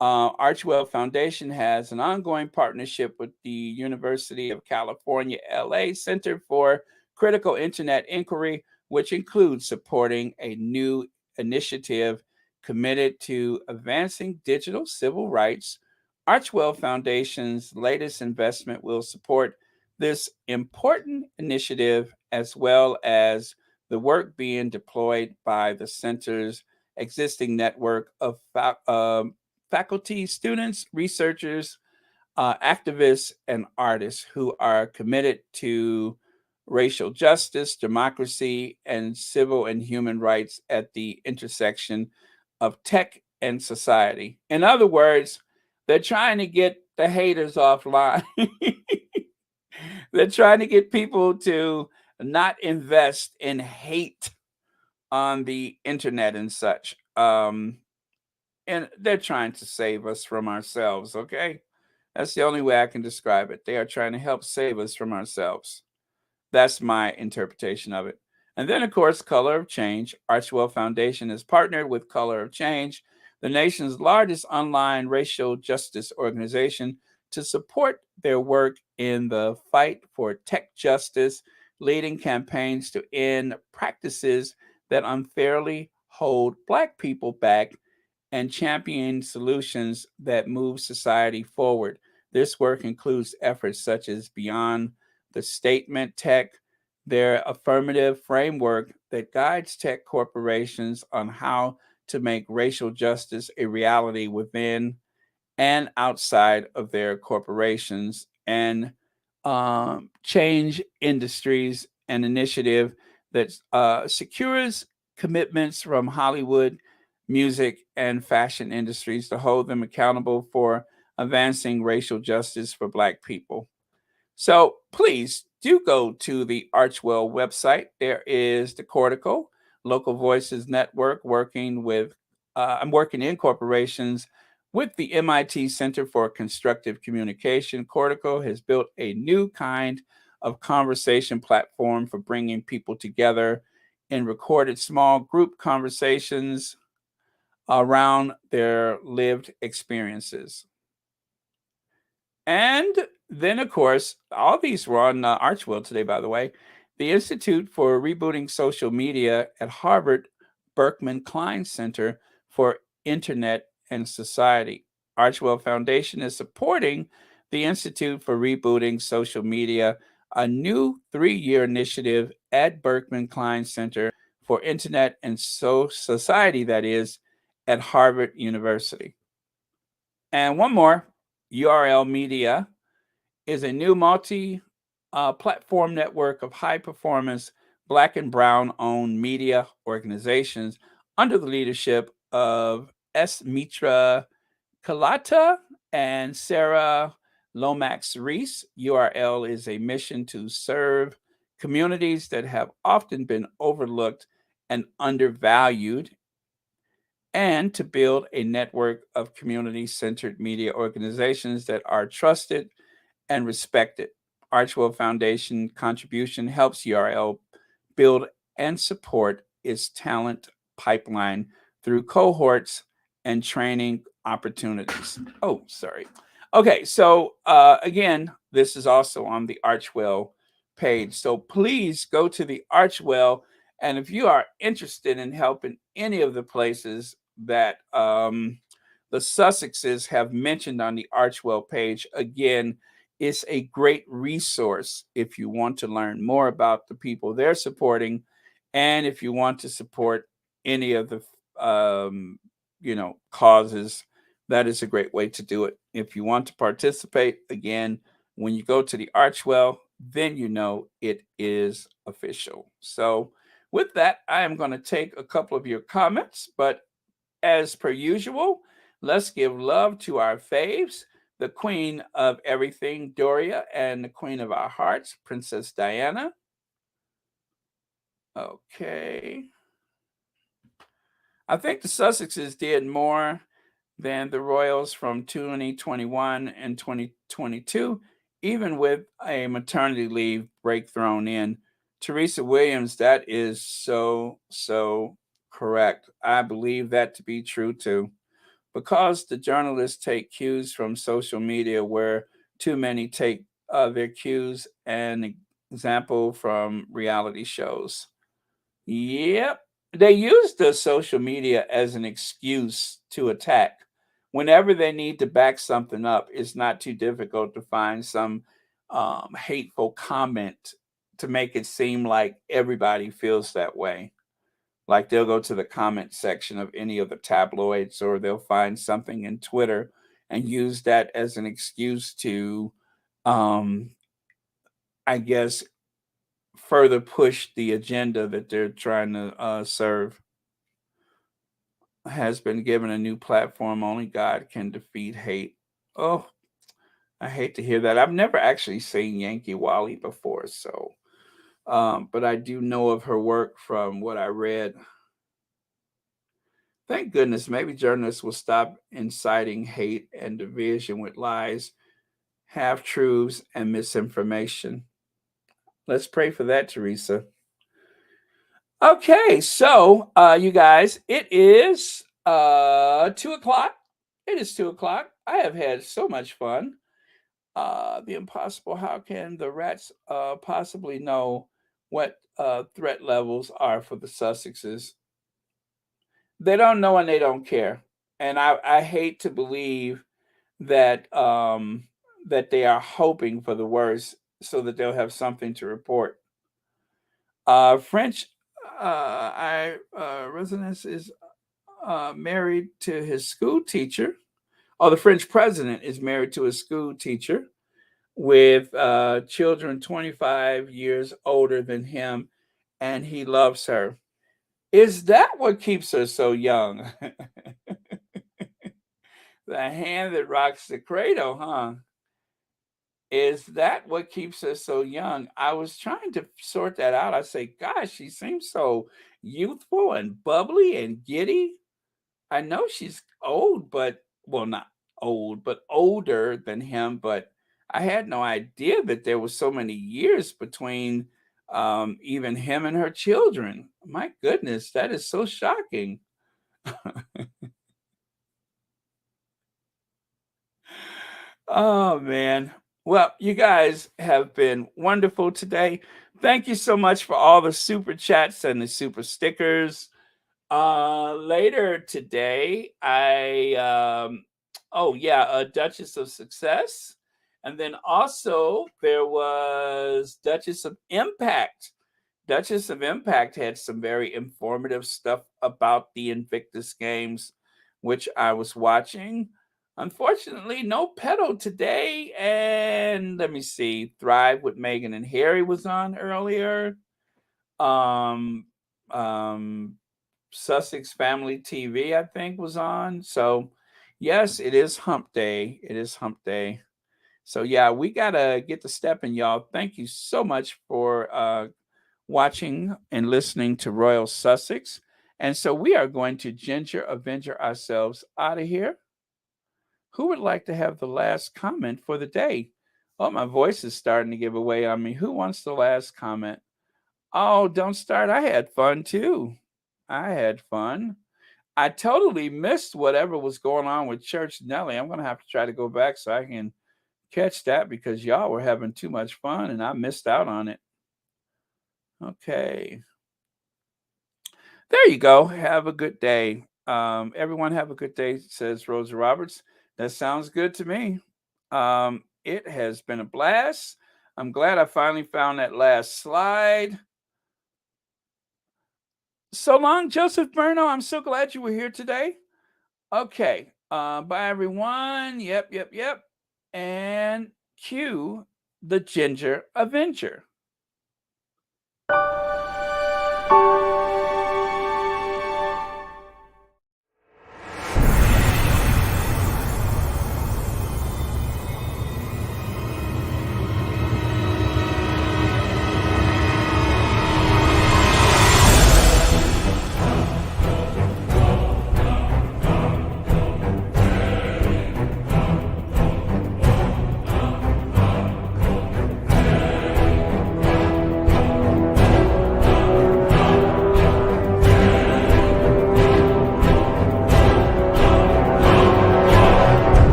Archwell Foundation has an ongoing partnership with the University of California, LA Center for Critical Internet Inquiry, which includes supporting a new initiative committed to advancing digital civil rights. Archwell Foundation's latest investment will support this important initiative as well as the work being deployed by the center's existing network of faculty, students, researchers, activists, and artists who are committed to racial justice, democracy, and civil and human rights at the intersection of tech and society. In other words, they're trying to get the haters offline. They're trying to get people to not invest in hate on the internet and such. And they're trying to save us from ourselves, okay? That's the only way I can describe it. They are trying to help save us from ourselves. That's my interpretation of it. And then, of course, Color of Change. Archwell Foundation has partnered with Color of Change, the nation's largest online racial justice organization, to support their work in the fight for tech justice, leading campaigns to end practices that unfairly hold Black people back and champion solutions that move society forward. This work includes efforts such as Beyond the Statement Tech, their affirmative framework that guides tech corporations on how to make racial justice a reality within and outside of their corporations, and change industries, an initiative that secures commitments from Hollywood, music, and fashion industries to hold them accountable for advancing racial justice for Black people. So please do go to the Archwell website. There is the Cortico Local Voices Network I'm working in corporations with the MIT Center for Constructive Communication. Cortico has built a new kind of conversation platform for bringing people together in recorded small group conversations around their lived experiences. And then, of course, all these were on Archwell today, by the way. The Institute for Rebooting Social Media at Harvard Berkman Klein Center for Internet and Society. Archwell Foundation is supporting the Institute for Rebooting Social Media, a new 3-year initiative at Berkman Klein Center for Internet and Society, that is, at Harvard University. And one more, URL Media is a new multi platform network of high performance Black and Brown owned media organizations under the leadership of S. Mitra Kalata and Sarah Lomax Reese. URL is a mission to serve communities that have often been overlooked and undervalued, and to build a network of community centered media organizations that are trusted and respected. Archwell Foundation contribution helps URL build and support its talent pipeline through cohorts and training opportunities. Oh, sorry. Okay, so again, this is also on the Archwell page. So please go to the Archwell, and if you are interested in helping any of the places that the Sussexes have mentioned on the Archwell page, again, it's a great resource if you want to learn more about the people they're supporting, and if you want to support any of the causes. That is a great way to do it. If you want to participate, again, when you go to the Archwell, then you know it is official. So with that, I am going to take a couple of your comments, but as per usual, let's give love to our faves, the queen of everything, Doria, and the queen of our hearts, Princess Diana. Okay. I think the Sussexes did more than the Royals from 2021 and 2022, even with a maternity leave break thrown in. Teresa Williams, that is so correct. I believe that to be true too. Because the journalists take cues from social media, where too many take their cues and example from reality shows. Yep. They use the social media as an excuse to attack. Whenever they need to back something up, it's not too difficult to find some hateful comment to make it seem like everybody feels that way. Like they'll go to the comment section of any of the tabloids, or they'll find something in Twitter and use that as an excuse to, um, I guess, further push the agenda that they're trying to serve. Has been given a new platform. Only God can defeat hate. Oh, I hate to hear that. I've never actually seen Yankee Wally before, so but I do know of her work from what I read. Thank goodness, maybe journalists will stop inciting hate and division with lies, half truths, and misinformation. Let's pray for that, Teresa. Okay, so you guys, it is 2 o'clock. It is 2 o'clock. I have had so much fun. The impossible. How can the rats possibly know what threat levels are for the Sussexes? They don't know and they don't care. And I hate to believe that that they are hoping for the worst so that they'll have something to report. French I residence is married to his school teacher. Oh, the French president is married to a school teacher with children 25 years older than him, and he loves her. Is that what keeps her so young? The hand that rocks the cradle, huh? Is that what keeps her so young? I was trying to sort that out. I say, gosh, she seems so youthful and bubbly and giddy. I know she's old, but well, not old, but older than him. But I had no idea that there was so many years between even him and her children. My goodness, that is so shocking. Oh man. Well, you guys have been wonderful today. Thank you so much for all the super chats and the super stickers. Later today, oh yeah, a Duchess of Success. And then also there was Duchess of Impact. Duchess of Impact had some very informative stuff about the Invictus Games, which I was watching. Unfortunately, no pedal today. And let me see, Thrive with Meghan and Harry was on earlier. Um, um, Sussex Family TV, I think, was on. So, yes, it is hump day. It is hump day. So, yeah, we got to get to stepping, y'all. Thank you so much for watching and listening to Royal Sussex. And so we are going to Ginger Avenger ourselves out of here. Who would like to have the last comment for the day? Oh, my voice is starting to give away on me. Who wants the last comment? Oh, don't start. I had fun too. I had fun. I totally missed whatever was going on with Church Nelly. I'm going to have to try to go back so I can catch that because y'all were having too much fun and I missed out on it. Okay. There you go. Have a good day. Everyone have a good day, says Rosa Roberts. That sounds good to me. It has been a blast. I'm glad I finally found that last slide. So long, Joseph Berno. I'm so glad you were here today. Okay. Bye, everyone. Yep. And cue the Ginger Avenger.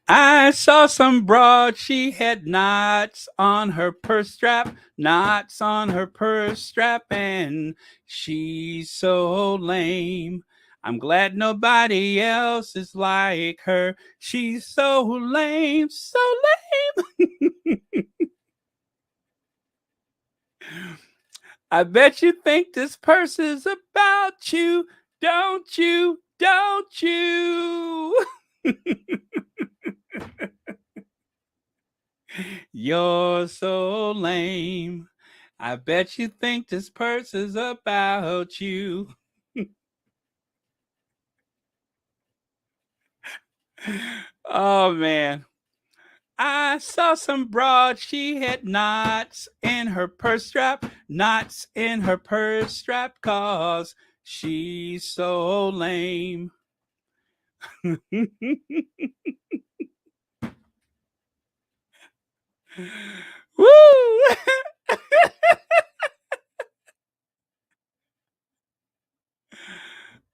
I saw some broad, she had knots on her purse strap, and she's so lame. I'm glad nobody else is like her. She's so lame, so lame. I bet you think this purse is about you, don't you? Don't you? You're so lame. I bet you think this purse is about you. Oh, man. I saw some broad, she had knots in her purse strap, cause she's so lame. Woo!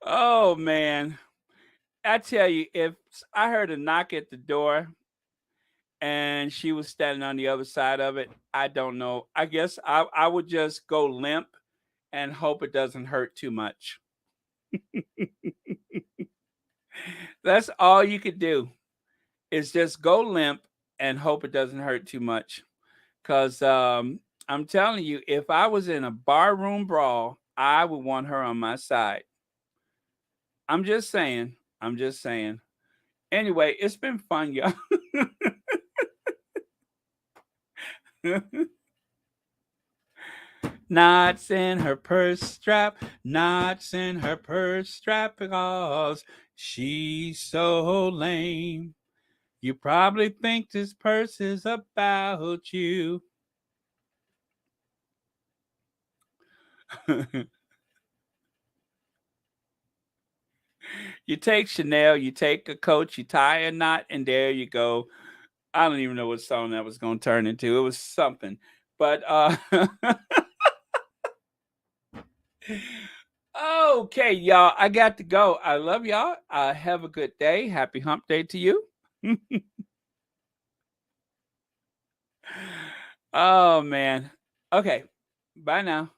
Oh, man. I tell you, if I heard a knock at the door and she was standing on the other side of it, I don't know. I guess I would just go limp and hope it doesn't hurt too much. That's all you could do is just go limp and hope it doesn't hurt too much. Because I'm telling you, if I was in a barroom brawl, I would want her on my side. I'm just saying. Anyway, it's been fun, y'all. Knots in her purse strap, because she's so lame. You probably think this purse is about you. You take Chanel, you take a coat, you tie a knot, and there you go. I don't even know what song that was going to turn into. It was something. But okay, y'all, I got to go. I love y'all. Have a good day. Happy hump day to you. Oh, man. Okay. Bye now.